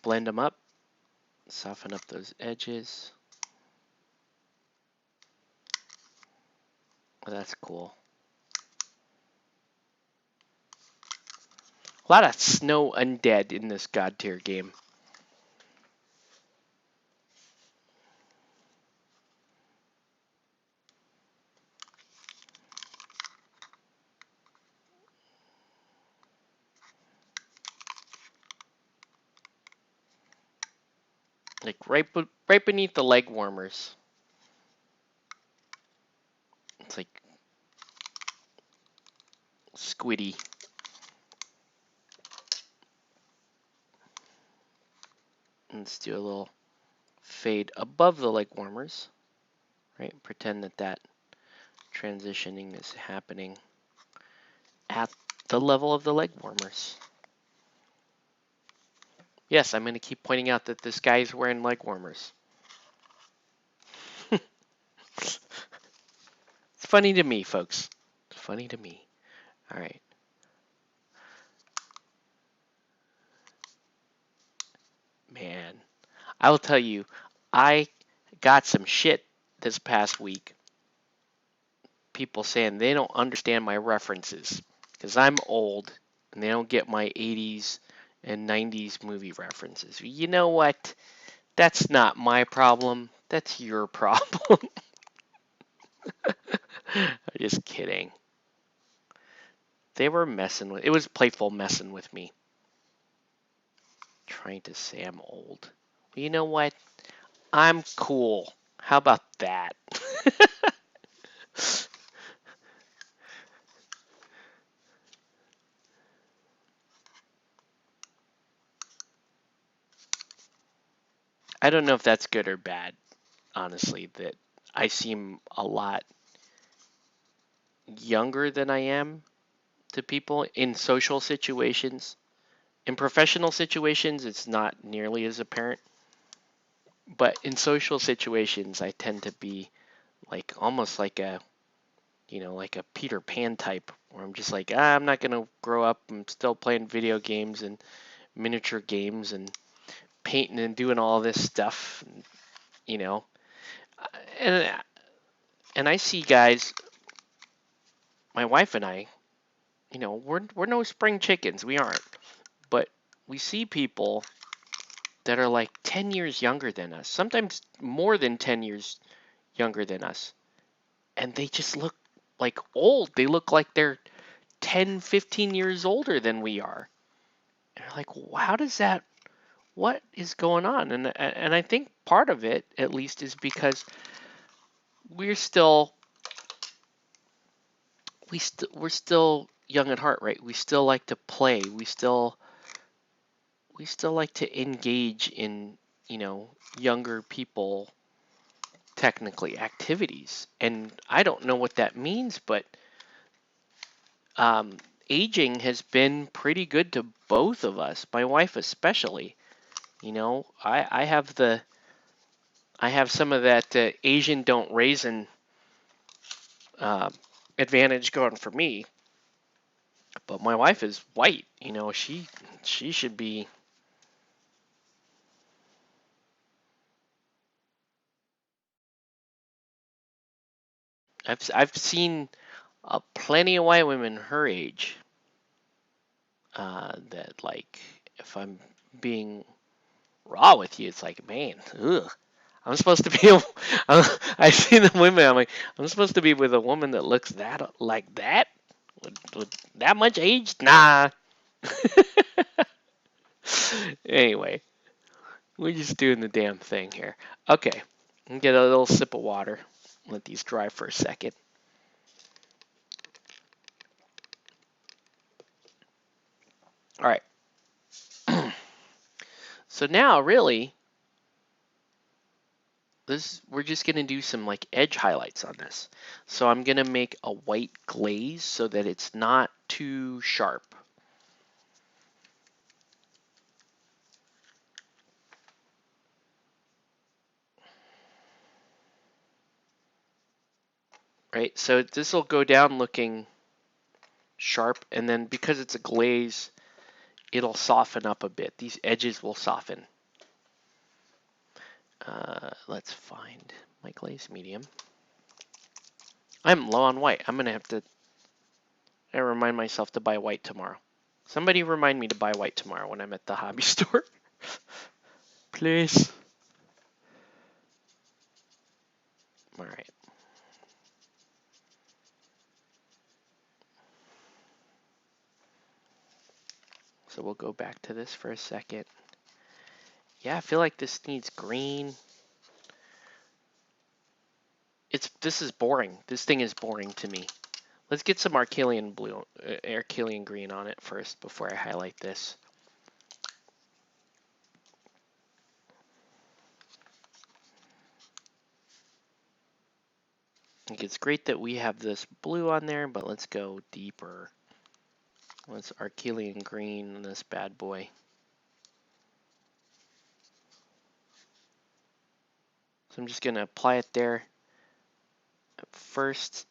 Speaker 1: Blend them up, soften up those edges. Oh, that's cool. A lot of snow undead in this GodTear game. Like right beneath the leg warmers. It's like squiddy. Let's do a little fade above the leg warmers, right? Pretend that transitioning is happening at the level of the leg warmers. Yes, I'm going to keep pointing out that this guy is wearing leg warmers. It's funny to me, folks. It's funny to me. All right. Man, I will tell you, I got some shit this past week. People saying they don't understand my references because I'm old and they don't get my 80s and 90s movie references. You know what? That's not my problem. That's your problem. I'm just kidding. They were messing with, it was playful messing with me. Trying to say I'm old. Well, you know what? I'm cool. How about that? I don't know if that's good or bad, honestly, that I seem a lot younger than I am to people in social situations. In professional situations, it's not nearly as apparent. But in social situations, I tend to be like almost like a, like a Peter Pan type, where I'm just like, I'm not going to grow up. I'm still playing video games and miniature games and painting and doing all this stuff, you know. And and I see guys, my wife and I, we're no spring chickens. We aren't. But we see people that are like 10 years younger than us, sometimes more than 10 years younger than us. And they just look like old. They look like they're 10, 15 years older than we are. And they're like, how does that what is going on? And I think part of it, at least, is because we're still we're still young at heart, right? We still like to play. We still like to engage in, younger people technically activities. And I don't know what that means, but um, aging has been pretty good to both of us, my wife especially. I have some of that Asian don't raisin uh, advantage going for me, but my wife is white. She should be. I've seen plenty of white women her age that, like, if I'm being raw with you, it's like, man, ugh. I'm supposed to be. I see the women. I'm like, I'm supposed to be with a woman that looks that like that, with that much age. Nah. Anyway, we're just doing the damn thing here. Okay, get a little sip of water. Let these dry for a second. All right. So now, really, this we're just gonna do some like edge highlights on this. So I'm gonna make a white glaze so that it's not too sharp. Right? So this will go down looking sharp, and then because it's a glaze, it'll soften up a bit. These edges will soften. Let's find my glaze medium. I'm low on white. I'm gonna have to remind myself to buy white tomorrow. Somebody remind me to buy white tomorrow when I'm at the hobby store. Please. All right. So we'll go back to this for a second. Yeah, I feel like this needs green. This is boring. This thing is boring to me. Let's get some Arcalian blue, Arcalian green on it first before I highlight this. Like, it's great that we have this blue on there, but let's go deeper. Let's Arcalian green on this bad boy. So I'm just gonna apply it there first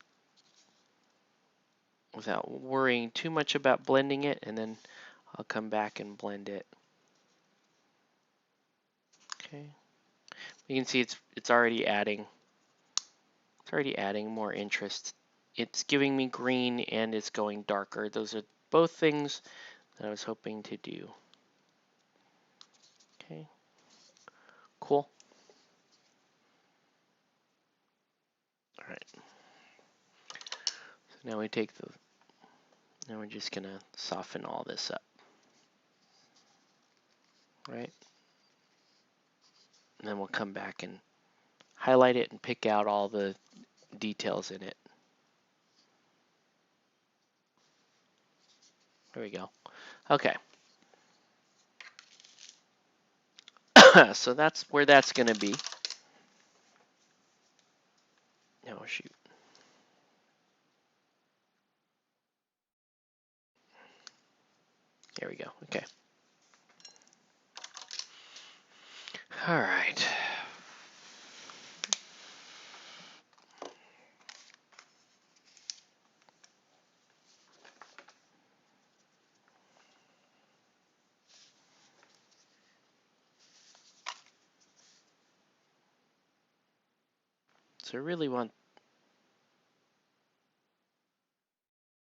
Speaker 1: without worrying too much about blending it, and then I'll come back and blend it. Okay. You can see it's already adding more interest. It's giving me green and it's going darker. Those are both things that I was hoping to do. Okay. Cool. All right. So now now we're just gonna soften all this up. Right? And then we'll come back and highlight it and pick out all the details in it. There we go. Okay. So that's where that's going to be. Oh, shoot. There we go. Okay. All right. So I really want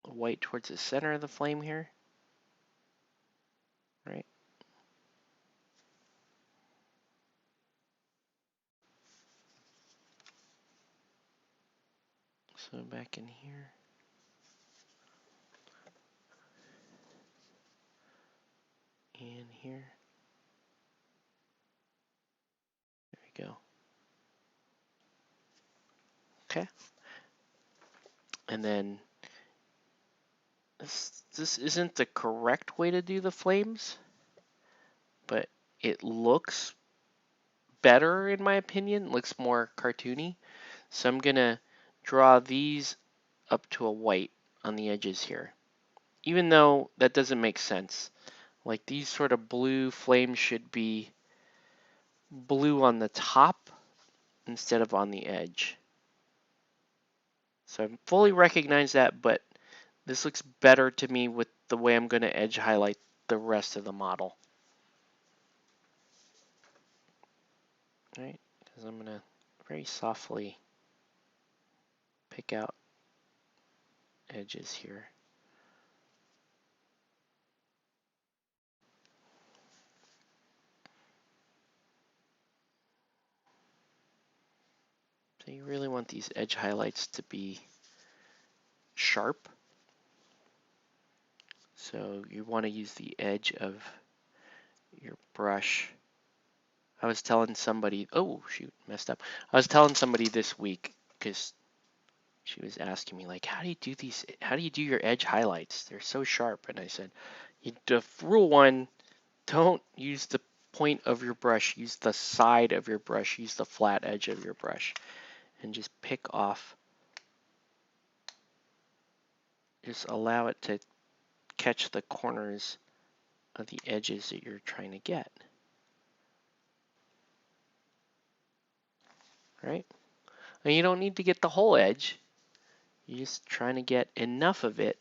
Speaker 1: white towards the center of the flame here. Right? So back in here. And here. we go. Okay. And then this isn't the correct way to do the flames, but it looks better in my opinion. It looks more cartoony. So I'm gonna draw these up to a white on the edges here. Even though that doesn't make sense. Like these sort of blue flames should be blue on the top instead of on the edge. So I fully recognize that, but this looks better to me with the way I'm going to edge highlight the rest of the model. Right? Because I'm going to very softly pick out edges here. So you really want these edge highlights to be sharp. So you want to use the edge of your brush. I was telling somebody, oh shoot, messed up. I was telling somebody this week because she was asking me like, how do you do your edge highlights? They're so sharp. And I said, rule one, don't use the point of your brush, use the side of your brush, use the flat edge of your brush, and just pick off. Just allow it to catch the corners of the edges that you're trying to get. Right? And you don't need to get the whole edge. You're just trying to get enough of it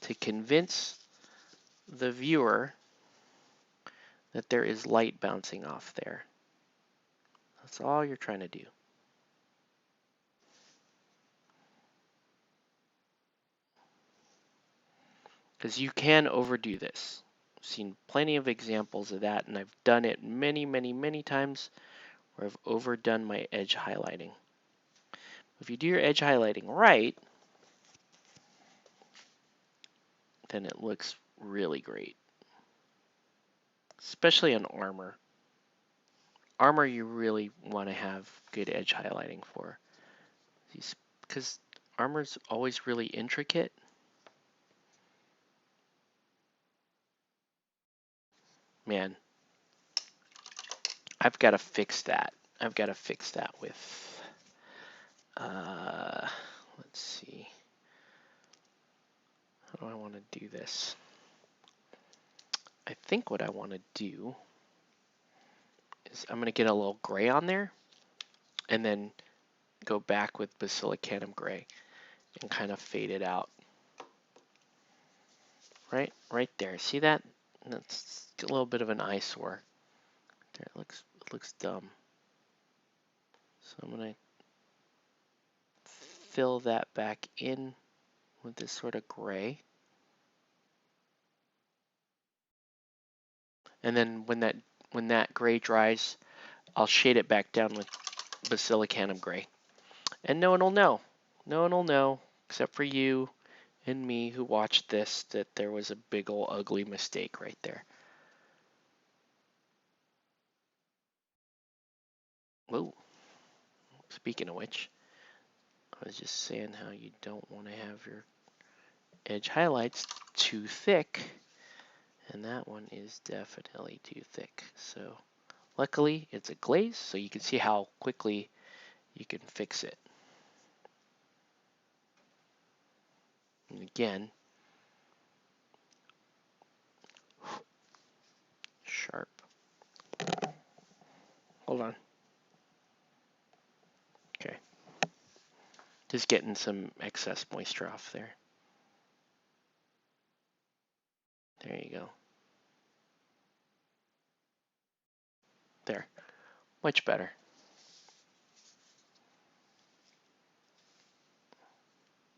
Speaker 1: to convince the viewer that there is light bouncing off there. That's all you're trying to do. Because you can overdo this. I've seen plenty of examples of that, and I've done it many, many, many times where I've overdone my edge highlighting. If you do your edge highlighting right, then it looks really great. Especially on armor. Armor you really want to have good edge highlighting for. Because armor's always really intricate. Man, I've got to fix that. I've got to fix that with, let's see. How do I want to do this? I think what I want to do is I'm going to get a little gray on there and then go back with basilicanum gray and kind of fade it out. Right there. See that? That's a little bit of an eyesore. There, it looks dumb. So I'm going to fill that back in with this sort of gray. And then when that gray dries, I'll shade it back down with basilicanum gray. And no one will know. No one will know, except for you and me who watched this, that there was a big ol' ugly mistake right there. Whoa. Speaking of which, I was just saying how you don't want to have your edge highlights too thick. And that one is definitely too thick. So luckily it's a glaze, so you can see how quickly you can fix it. And again, sharp. Hold on. Okay. Just getting some excess moisture off there. There you go. There. Much better.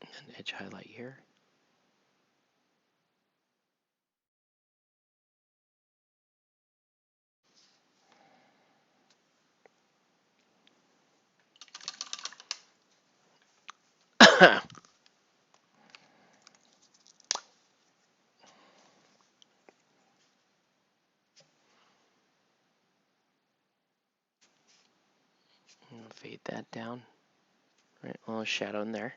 Speaker 1: And edge highlight here. fade that down. Right, a little shadow in there.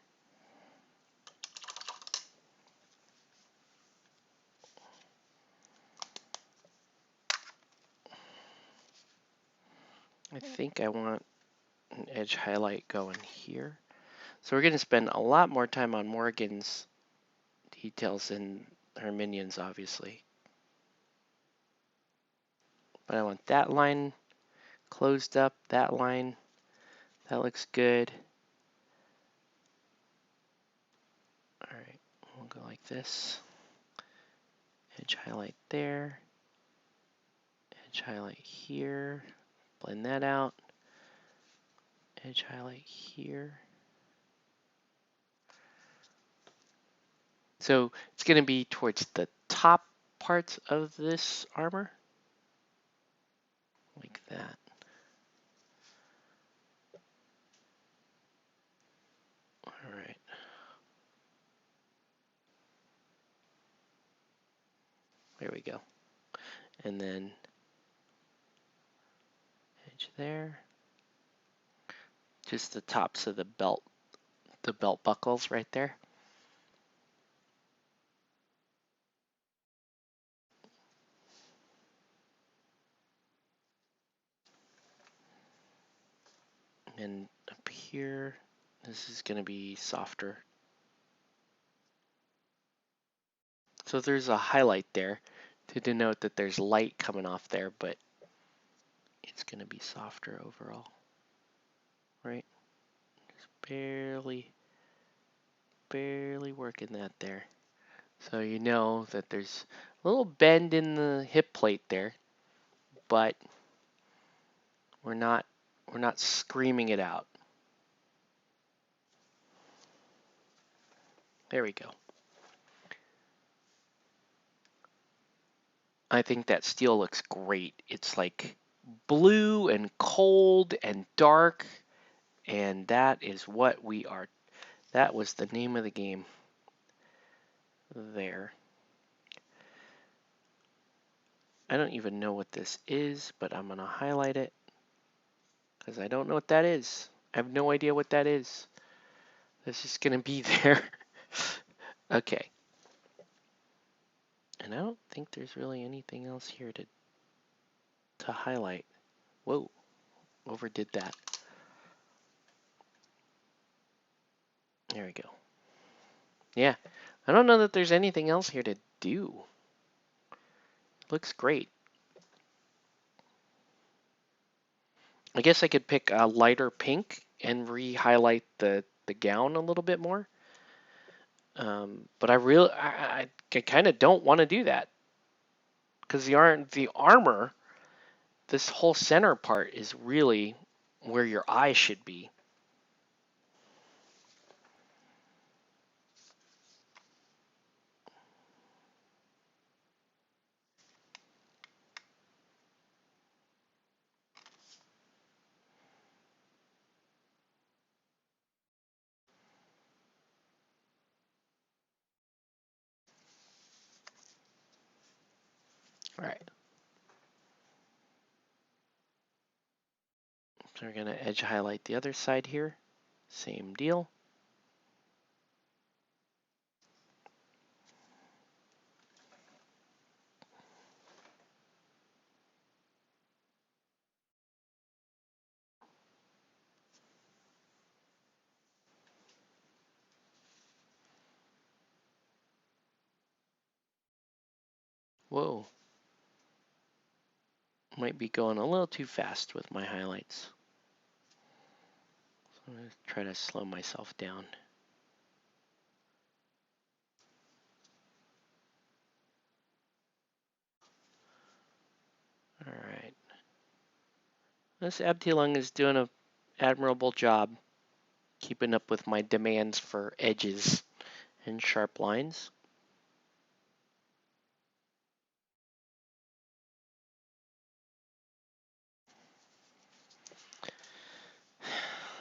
Speaker 1: I think I want an edge highlight going here. So we're going to spend a lot more time on Morrigan's details than her minions, obviously. But I want that line closed up, that line. That looks good. All right, we'll go like this. Edge highlight there. Edge highlight here. Blend that out. Edge highlight here. So it's going to be towards the top parts of this armor. Like that. All right. There we go. And then edge there. Just the tops of the belt buckles right there. And up here, this is going to be softer. So there's a highlight there to denote that there's light coming off there, but it's going to be softer overall, right? Just barely working that there. So you know that there's a little bend in the hip plate there, but we're not screaming it out. There we go. I think that steel looks great. It's like blue and cold and dark, and that is what we are. That was the name of the game there. I don't even know what this is, but I'm going to highlight it because I don't know what that is. I have no idea what that is. It's just going to be there. Okay. And I don't think there's really anything else here to highlight. Whoa, overdid that. There we go. Yeah, I don't know that there's anything else here to do. Looks great. I guess I could pick a lighter pink and re-highlight the gown a little bit more. But I kind of don't want to do that because the armor, this whole center part is really where your eye should be. All right. So we're going to edge highlight the other side here. Same deal. Whoa. Might be going a little too fast with my highlights. So I'm going to try to slow myself down. All right. This Abtilung is doing an admirable job keeping up with my demands for edges and sharp lines.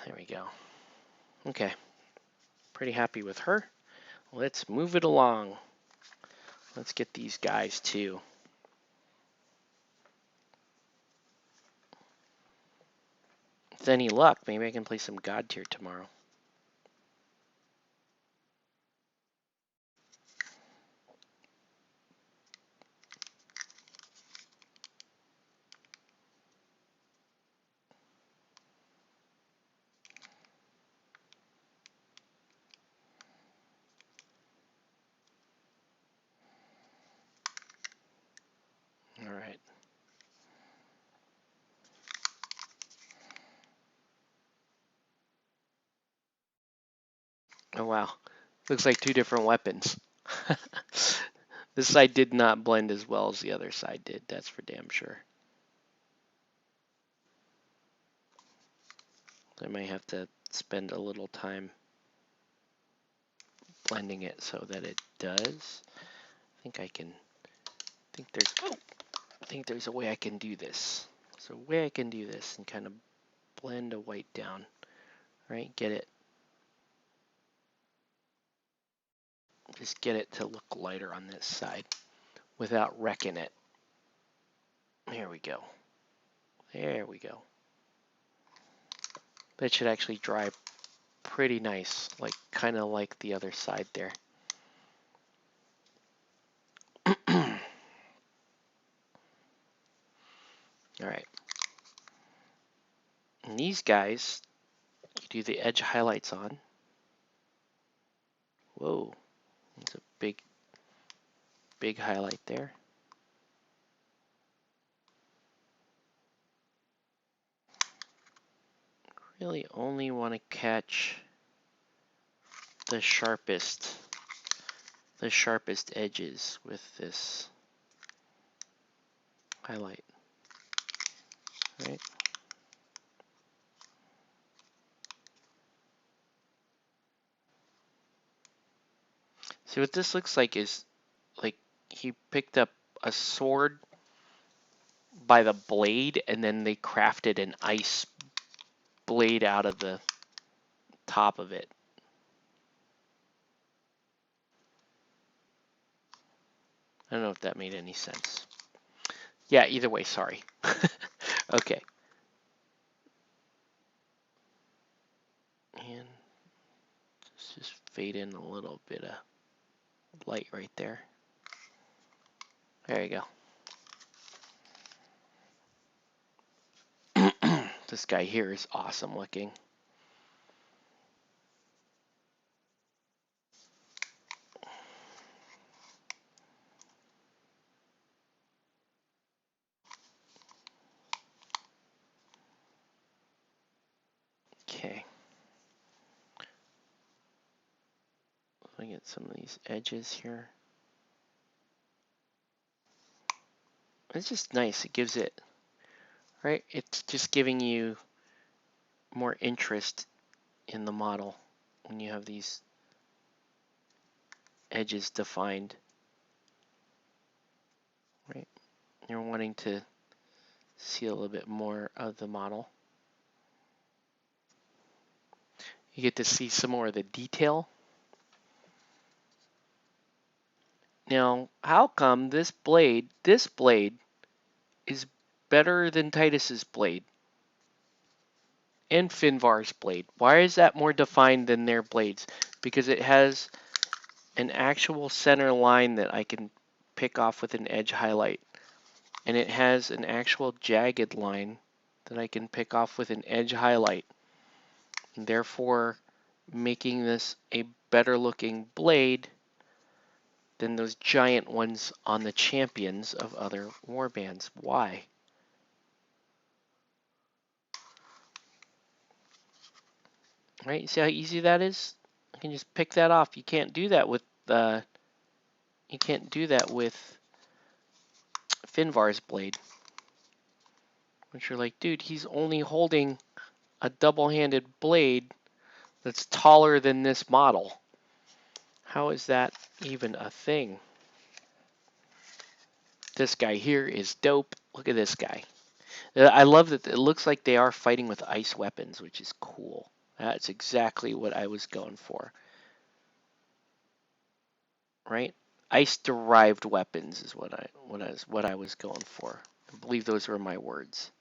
Speaker 1: There we go. Okay. Pretty happy with her. Let's move it along. Let's get these guys too. With any luck, maybe I can play some GodTear tomorrow. All right. Oh wow, looks like two different weapons. This side did not blend as well as the other side did, that's for damn sure. I might have to spend a little time blending it so that it does. I think I can, I think there's a way I can do this. There's a way I can do this and kind of blend a white down, right? Just get it to look lighter on this side without wrecking it. There we go. There we go. That should actually dry pretty nice, like kind of like the other side there. All right. And these guys, you do the edge highlights on. Whoa, that's a big highlight there. Really only want to catch the sharpest edges with this highlight, right? See what this looks like is like he picked up a sword by the blade and then they crafted an ice blade out of the top of it. I don't know if that made any sense. Yeah, either way, sorry. Okay. And let's just fade in a little bit of light right there. There you go. This guy here is awesome looking. Okay. Let me get some of these edges here. It's just nice. It gives it, right? It's just giving you more interest in the model when you have these edges defined, right? You're wanting to see a little bit more of the model. You get to see some more of the detail. Now, how come this blade is better than Titus's blade and Finvar's blade? Why is that more defined than their blades? Because it has an actual center line that I can pick off with an edge highlight. And it has an actual jagged line that I can pick off with an edge highlight. And therefore, making this a better looking blade than those giant ones on the champions of other warbands. Why? Right? See how easy that is? I can just pick that off. You can't do that with Finvar's blade. Which you're like, dude, he's only holding a double-handed blade that's taller than this model. How is that even a thing? This guy here is dope. Look at this guy. I love that it looks like they are fighting with ice weapons, which is cool. That's exactly what I was going for. Right? Ice-derived weapons is what I was going for. I believe those were my words.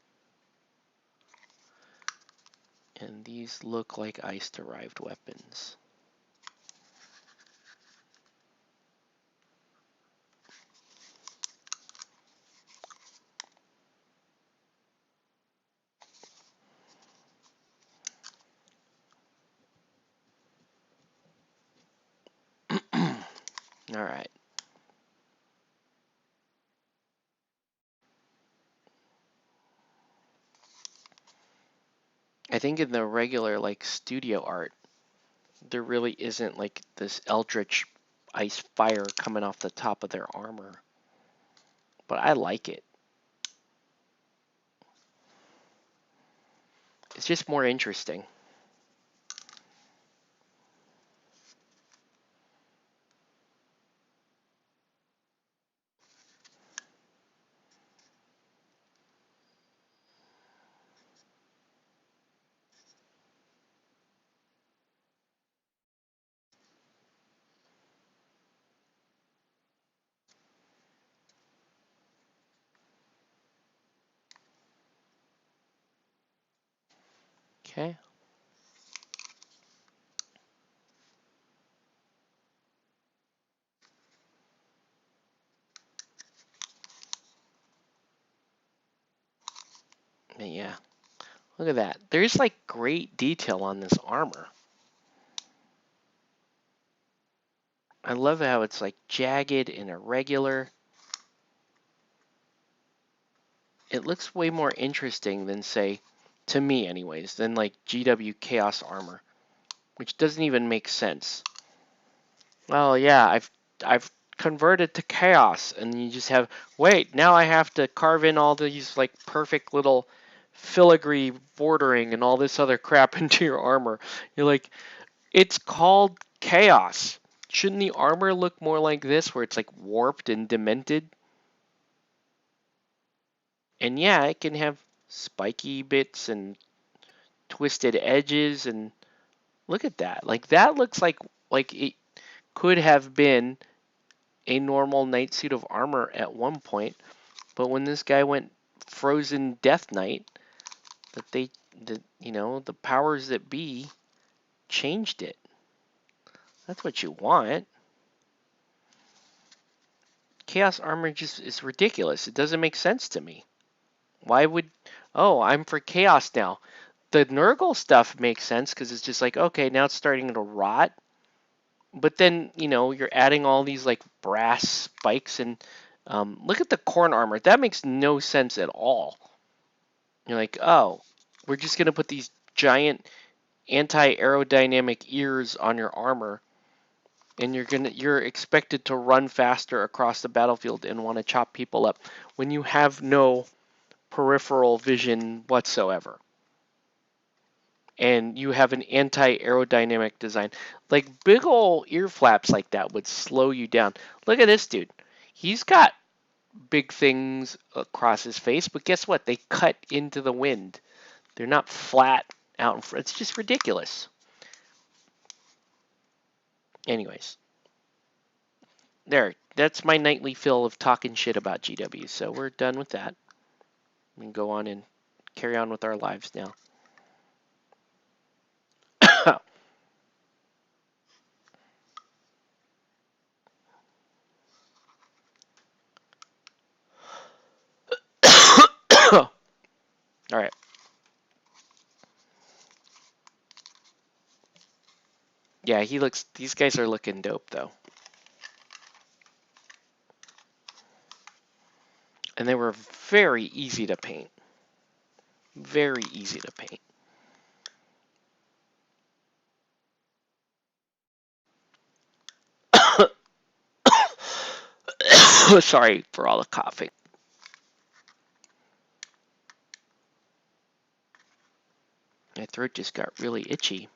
Speaker 1: And these look like ice-derived weapons. All right. I think in the regular like studio art, there really isn't like this eldritch ice fire coming off the top of their armor. But I like it. It's just more interesting. Okay. But yeah. Look at that. There's like great detail on this armor. I love how it's like jagged and irregular. It looks way more interesting than, say, to me anyways, than like GW Chaos armor, which doesn't even make sense. Well, yeah, I've converted to Chaos, and you just have, wait, now I have to carve in all these like perfect little filigree bordering and all this other crap into your armor. You're like, it's called Chaos. Shouldn't the armor look more like this, where it's like warped and demented? And yeah, it can have spiky bits and twisted edges, and look at that. Like that looks like it could have been a normal knight suit of armor at one point, but when this guy went frozen death knight, the powers that be changed it. That's what you want. Chaos armor just is ridiculous. It doesn't make sense to me. Why would, oh, I'm for chaos now. The Nurgle stuff makes sense because it's just like, okay, now it's starting to rot. But then, you're adding all these like brass spikes, and look at the corn armor. That makes no sense at all. You're like, oh, we're just gonna put these giant anti-aerodynamic ears on your armor, and you're expected to run faster across the battlefield and want to chop people up when you have no peripheral vision whatsoever. And you have an anti-aerodynamic design. Like big ol' ear flaps like that would slow you down. Look at this dude. He's got big things across his face, but guess what? They cut into the wind. They're not flat out in front. It's just ridiculous. Anyways, there. That's my nightly fill of talking shit about GW. So we're done with that. We can go on and carry on with our lives now. All right. Yeah, these guys are looking dope though. And they were very easy to paint. Very easy to paint. Sorry for all the coughing. My throat just got really itchy.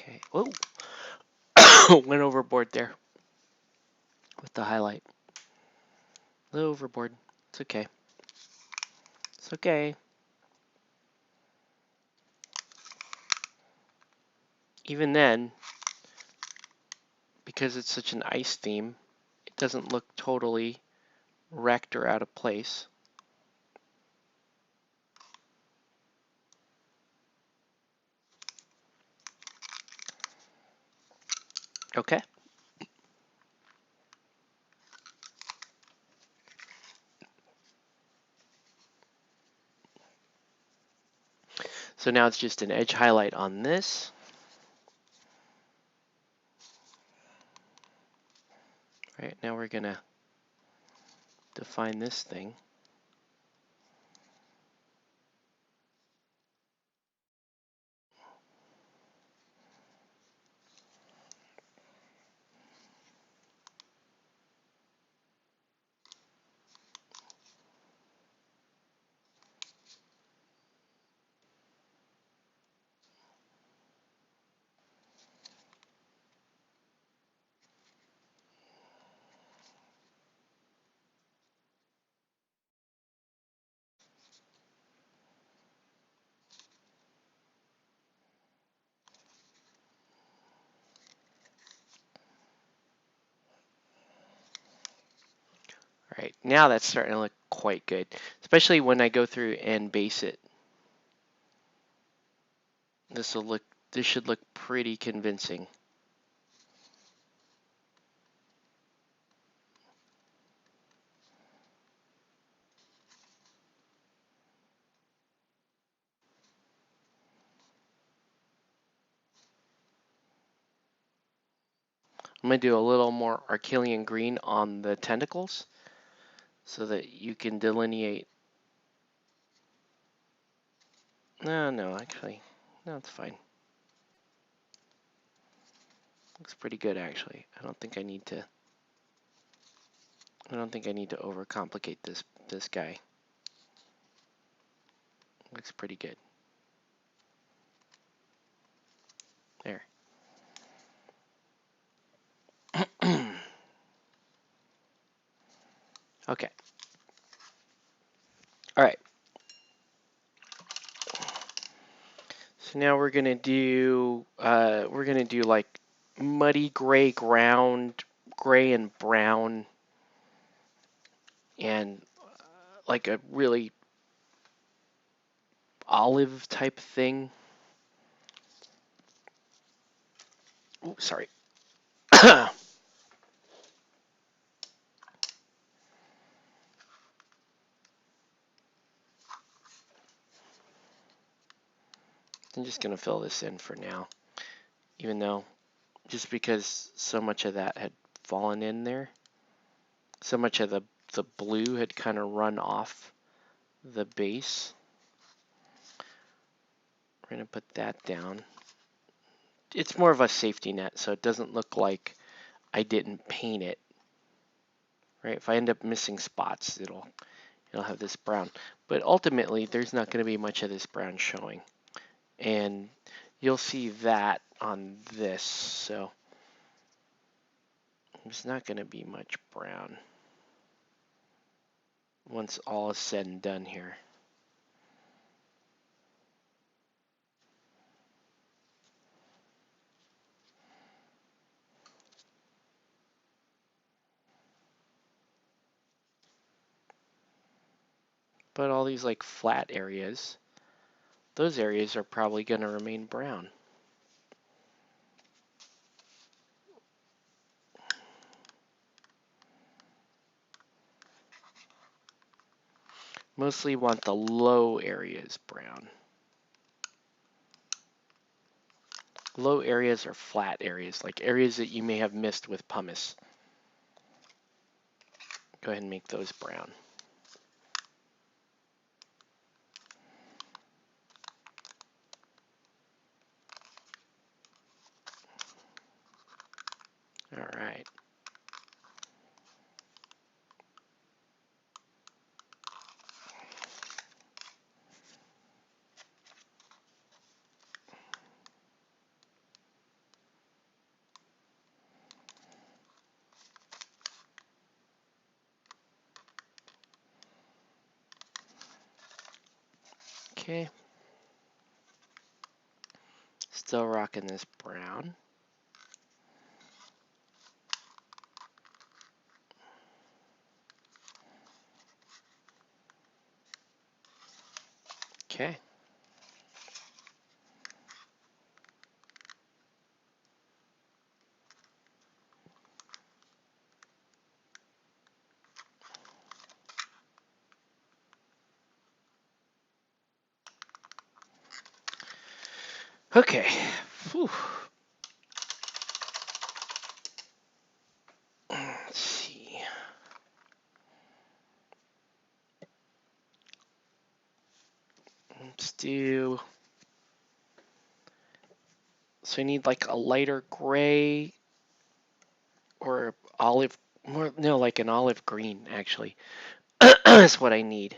Speaker 1: Okay. Whoa. Went overboard there with the highlight. A little overboard. It's okay. It's okay. Even then, because it's such an ice theme, it doesn't look totally wrecked or out of place. Okay. So now it's just an edge highlight on this. All right, now we're gonna define this thing. All right, now that's starting to look quite good, especially when I go through and base it. This should look pretty convincing. I'm gonna do a little more Arcelian green on the tentacles so that you can delineate. No, actually, no, it's fine. Looks pretty good actually. I don't think I need to overcomplicate this guy. Looks pretty good. There. Okay. All right. So now we're gonna do like muddy gray ground, gray and brown, and like a really olive type thing. Ooh, sorry. I'm just gonna fill this in for now, even though just because so much of that had fallen in there, so much of the blue had kind of run off the base. We're gonna put that down. It's more of a safety net, so it doesn't look like I didn't paint it. Right? If I end up missing spots, it'll have this brown. But ultimately, there's not going to be much of this brown showing. And you'll see that on this. So there's not going to be much brown once all is said and done here. But all these like flat areas, those areas are probably going to remain brown. Mostly want the low areas brown. Low areas are flat areas, like areas that you may have missed with pumice. Go ahead and make those brown. All right. Okay. Still rocking this brown. Okay. Okay. Whew. Let's see. Let's do. So I need like a lighter gray or olive. More, no, like an olive green actually. That's what I need.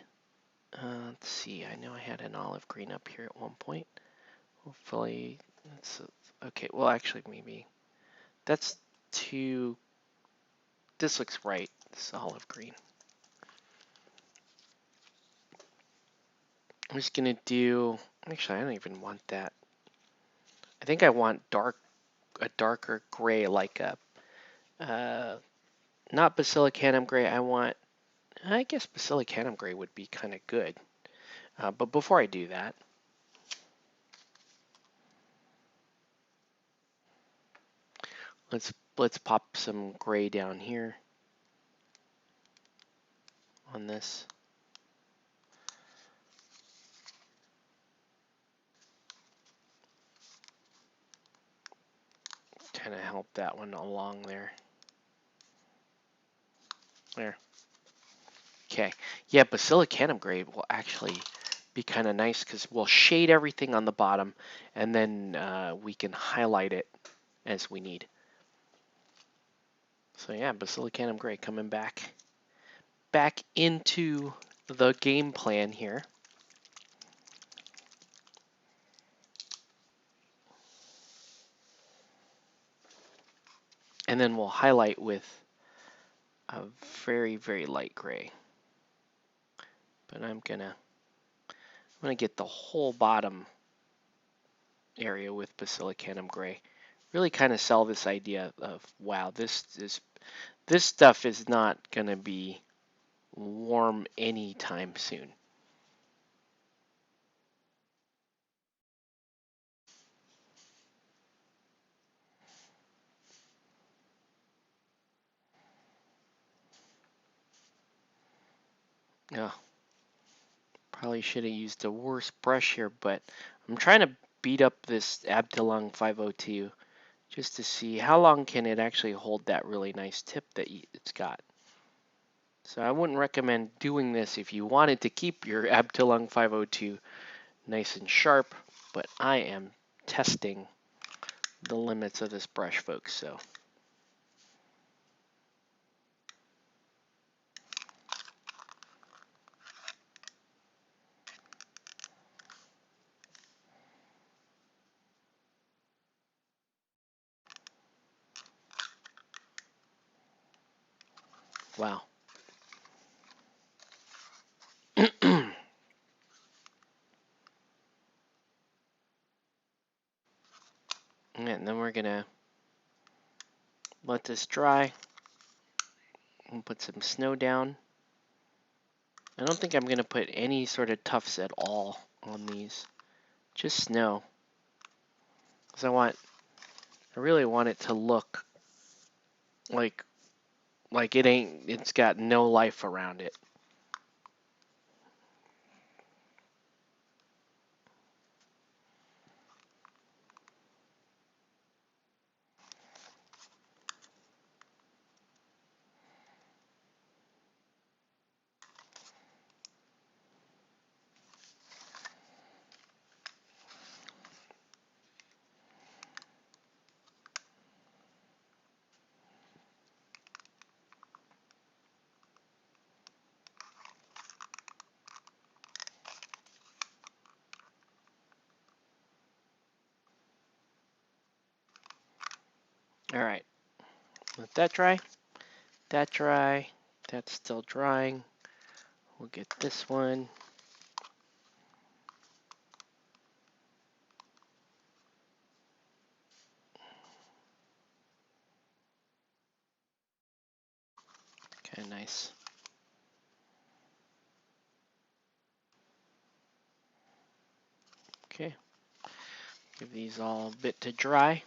Speaker 1: Let's see. I know I had an olive green up here at one point. Hopefully, that's okay. Well, actually, maybe that's too. This looks right. This olive green. I'm just gonna do. Actually, I don't even want that. I think I want a darker gray, like a not basilicanum gray. I guess basilicanum gray would be kind of good. But before I do that, let's pop some gray down here on this. Kind of help that one along there. There. Okay. Yeah, basilicanum gray will actually be kind of nice because we'll shade everything on the bottom and then we can highlight it as we need. So yeah, basilicanum gray coming back into the game plan here. And then we'll highlight with a very, very light gray. But I'm gonna get the whole bottom area with basilicanum gray. Really kind of sell this idea of, wow, this stuff is not gonna be warm anytime soon. Yeah, probably should have used a worse brush here, but I'm trying to beat up this Abdelong 502 just to see how long can it actually hold that really nice tip that it's got. So I wouldn't recommend doing this if you wanted to keep your Abdelong 502 nice and sharp, but I am testing the limits of this brush, folks, so. Wow. And then we're gonna let this dry and put some snow down. I don't think I'm gonna put any sort of tufts at all on these, just snow. Because I really want it to look like it's got no life around it. All right, let that dry. That dry. That's still drying. We'll get this one. nice. Okay, give these all a bit to dry.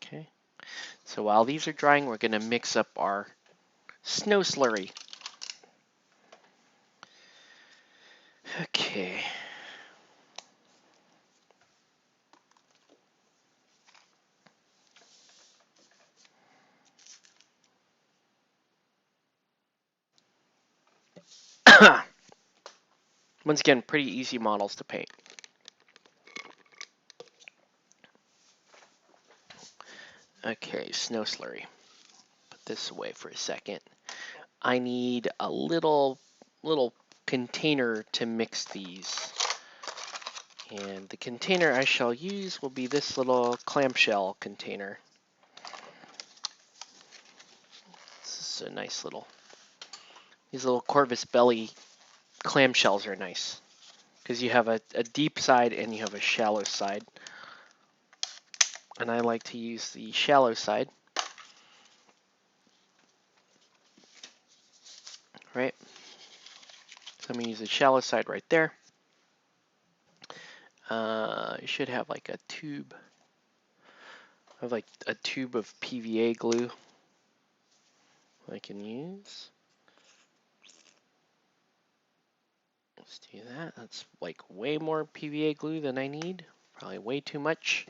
Speaker 1: Okay, so while these are drying, we're going to mix up our snow slurry. Okay. Once again, pretty easy models to paint. Okay, snow slurry. Put this away for a second. I need a little container to mix these. And the container I shall use will be this little clamshell container. This is a nice little, these little Corvus belly clamshells are nice because you have a deep side and you have a shallow side. And I like to use the shallow side. Right? So I'm going to use the shallow side right there. You should have like a tube. I have like a tube of PVA glue I can use. Let's do that. That's like way more PVA glue than I need. Probably way too much.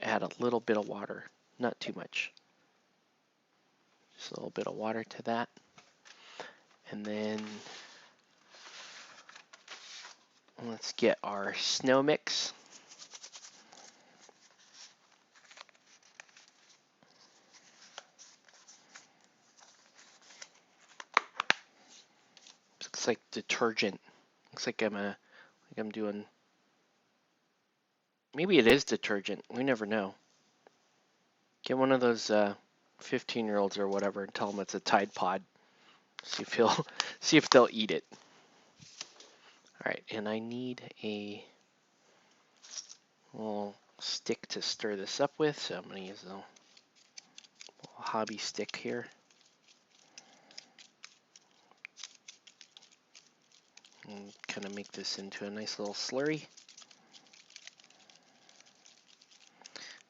Speaker 1: Add a little bit of water, not too much. Just a little bit of water to that. And then let's get our snow mix. Looks like detergent. Looks like I'm doing. Maybe it is detergent. We never know. Get one of those 15-year-olds or whatever and tell them it's a Tide Pod. See if they'll eat it. All right, and I need a little stick to stir this up with, so I'm going to use a little hobby stick here. And kind of make this into a nice little slurry.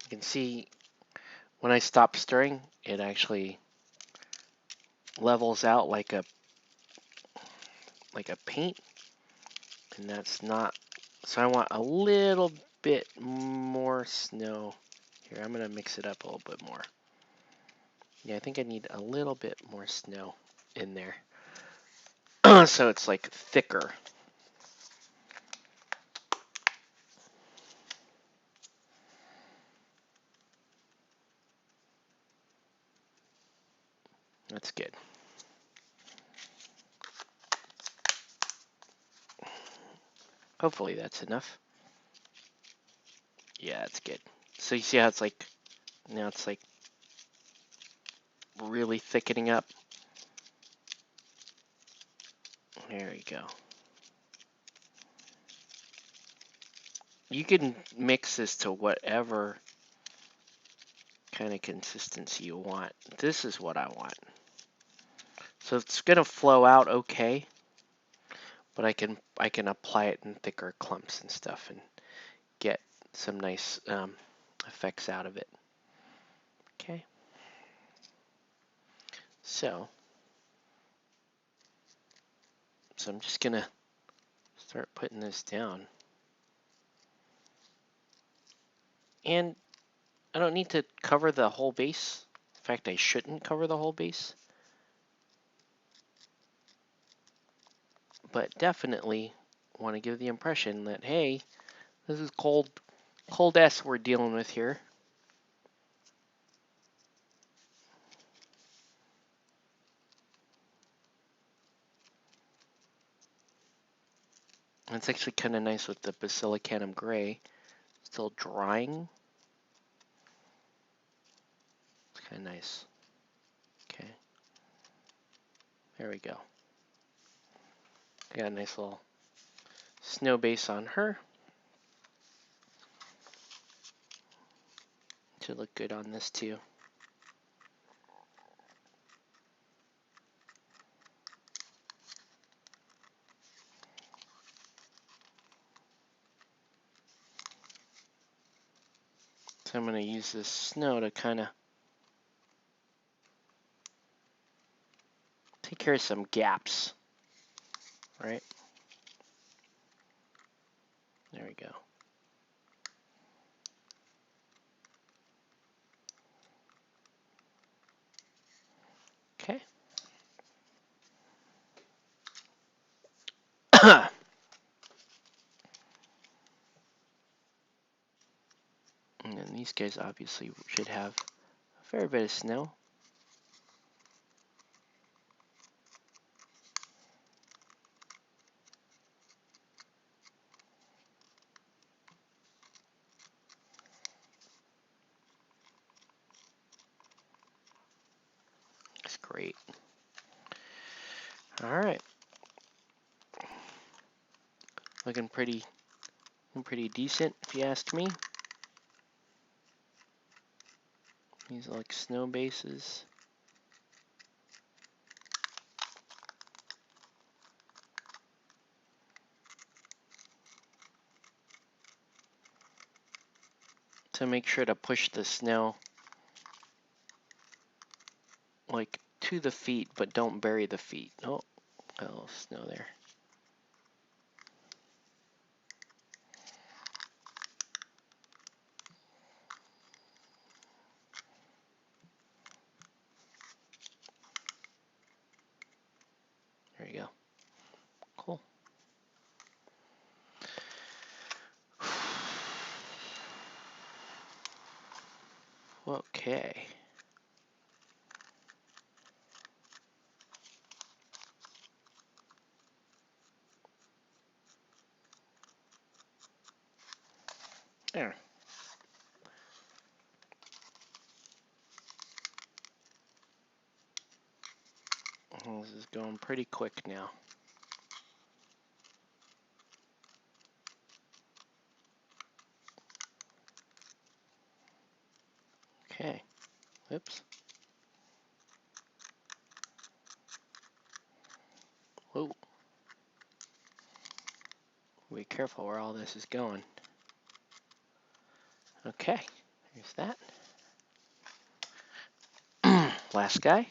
Speaker 1: You can see when I stop stirring, it actually levels out like a paint, and that's not. So I want a little bit more snow. Here, I'm gonna mix it up a little bit more. Yeah, I think I need a little bit more snow in there, so it's like thicker. That's good. Hopefully that's enough. Yeah, that's good. So you see how it's like, now it's like really thickening up. There you go. You can mix this to whatever kind of consistency you want. This is what I want. So it's gonna flow out okay, but I can apply it in thicker clumps and stuff and get some nice effects out of it. Okay. So I'm just gonna start putting this down. And I don't need to cover the whole base. In fact, I shouldn't cover the whole base. But definitely want to give the impression that, hey, this is cold S we're dealing with here. It's actually kind of nice with the basilicanum gray. still drying. It's kind of nice. Okay. There we go. Got a nice little snow base on her. Should look good on this too. So I'm going to use this snow to kind of take care of some gaps, right? There we go. Okay. And then these guys obviously should have a fair bit of snow. That's great. All right. Looking pretty decent, if you ask me. These are like snow bases. So make sure to push the snow like to the feet, but don't bury the feet. Oh, a little snow there. There you go. Cool. Okay. There. This is going pretty quick now. Okay. Oops. Whoa. Be careful where all this is going. Okay. Here's that. Last guy.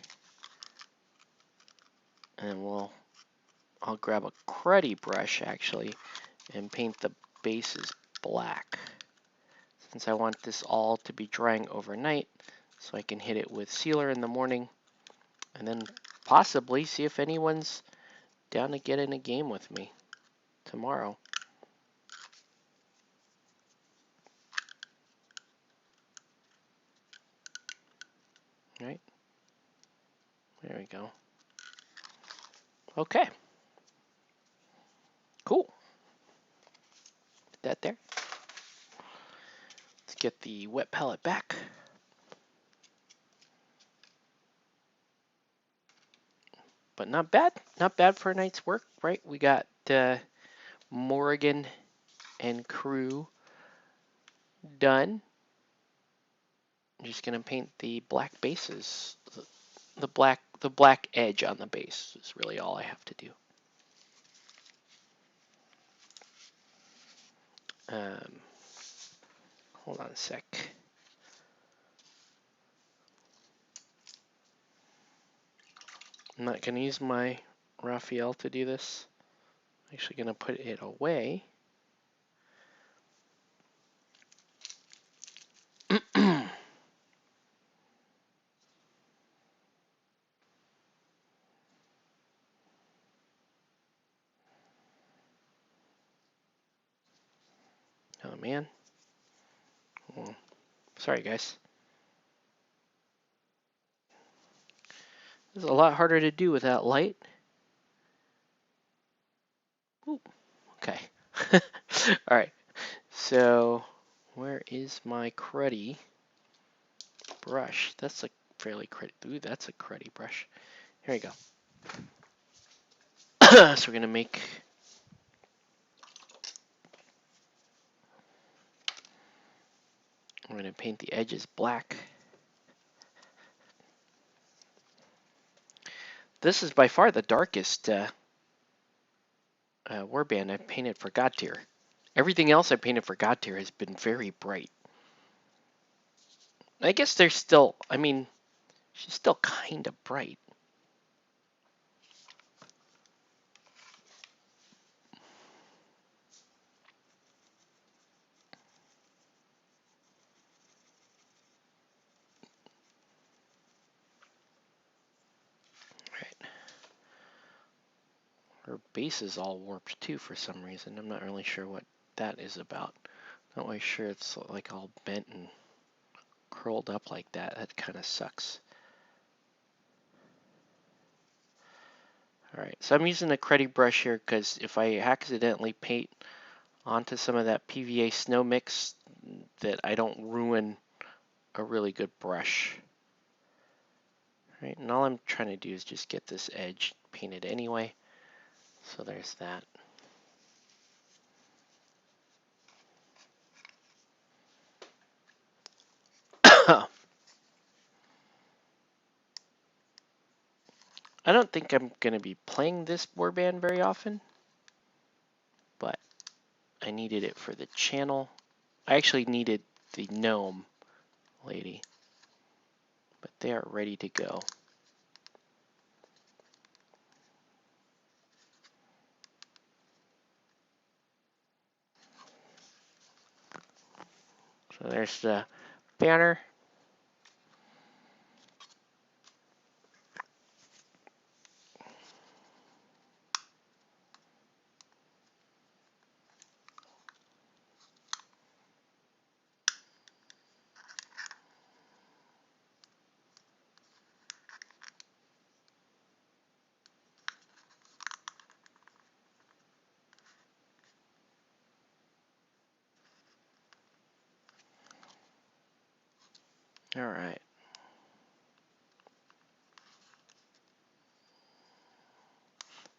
Speaker 1: And I'll grab a cruddy brush actually and paint the bases black. Since I want this all to be drying overnight, so I can hit it with sealer in the morning and then possibly see if anyone's down to get in a game with me tomorrow. Right? There we go. Okay. Cool. Put that there. Let's get the wet palette back. But not bad. Not bad for a night's work, right? We got Morrigan and crew done. I'm just gonna paint the black bases. The black edge on the base is really all I have to do. Hold on a sec. I'm not gonna use my Raphael to do this. I'm actually gonna put it away. Oh man. Well, sorry guys. This is a lot harder to do without light. Ooh, okay. All right. So Where is my cruddy brush? That's a fairly cruddy. Ooh, that's a cruddy brush. Here we go. So we're gonna make. I'm gonna paint the edges black. This is by far the darkest warband I've painted for GodTear. Everything else I painted for GodTear has been very bright. I guess there's still, I mean, she's still kind of bright. Right. Her base is all warped too for some reason. I'm not really sure what that is about. Not really sure it's like all bent and curled up like that. That kind of sucks. Alright, so I'm using a cruddy brush here because if I accidentally paint onto some of that PVA snow mix, that I don't ruin a really good brush. Right, and all I'm trying to do is just get this edge painted anyway. So there's that. I don't think I'm going to be playing this warband very often, but I needed it for the channel. I actually needed the gnome lady, but they are ready to go. So there's the banner. All right.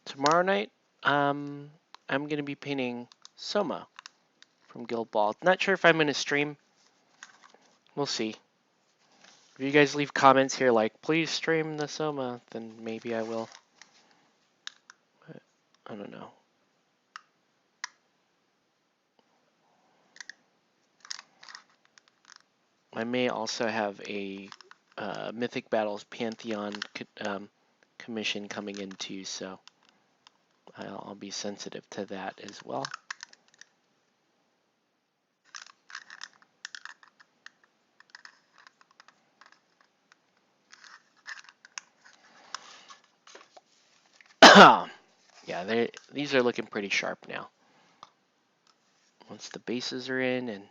Speaker 1: Tomorrow night, I'm going to be painting Soma from Guild Ball. Not sure if I'm going to stream. We'll see. If you guys leave comments here like, please stream the Soma, then maybe I will. But I don't know. I may also have a Mythic Battles Pantheon commission coming in too, so I'll be sensitive to that as well. Yeah, these are looking pretty sharp now. Once the bases are in and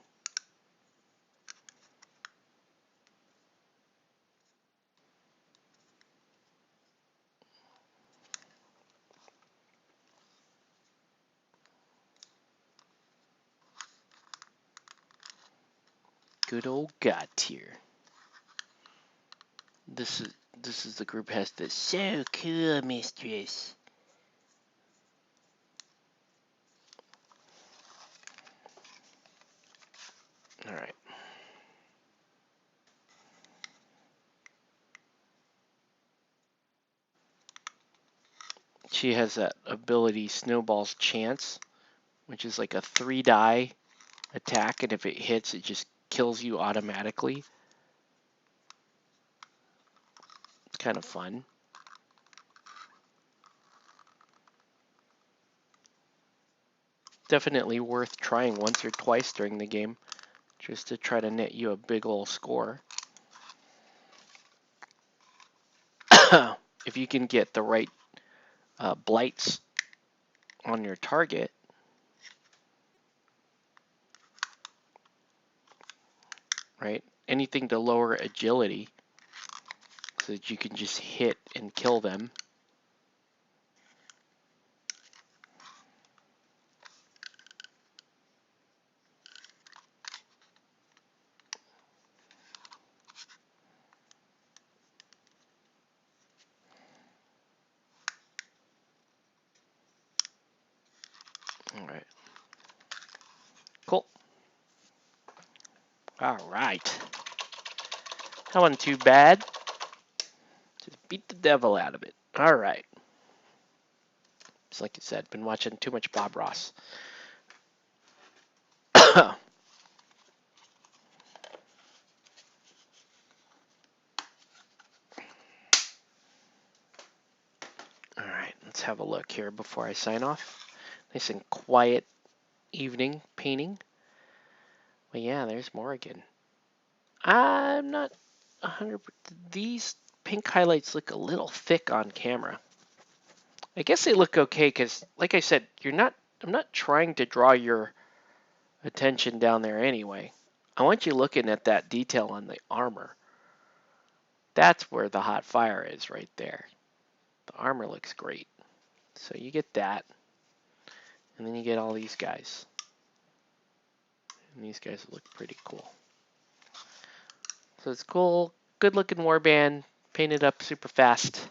Speaker 1: good old GodTear. This is the group has the so cool mistress. All right. She has that ability Snowball's Chance, which is like a 3-die attack, and if it hits, it just kills you automatically. It's kind of fun. Definitely worth trying once or twice during the game, just to try to net you a big ol' score. If you can get the right blights on your target, right? Anything to lower agility so that you can just hit and kill them. All right. Cool. All right. That wasn't too bad. Just beat the devil out of it. All right. It's like you said, been watching too much Bob Ross. All right, let's have a look here before I sign off. Nice and quiet evening painting. But yeah, there's Morrigan. I'm not 100%. These pink highlights look a little thick on camera. I guess they look okay because, like I said, I'm not trying to draw your attention down there anyway. I want you looking at that detail on the armor. That's where the hot fire is right there. The armor looks great. So you get that. And then you get all these guys. And these guys look pretty cool. So it's cool. Good looking warband. Painted up super fast.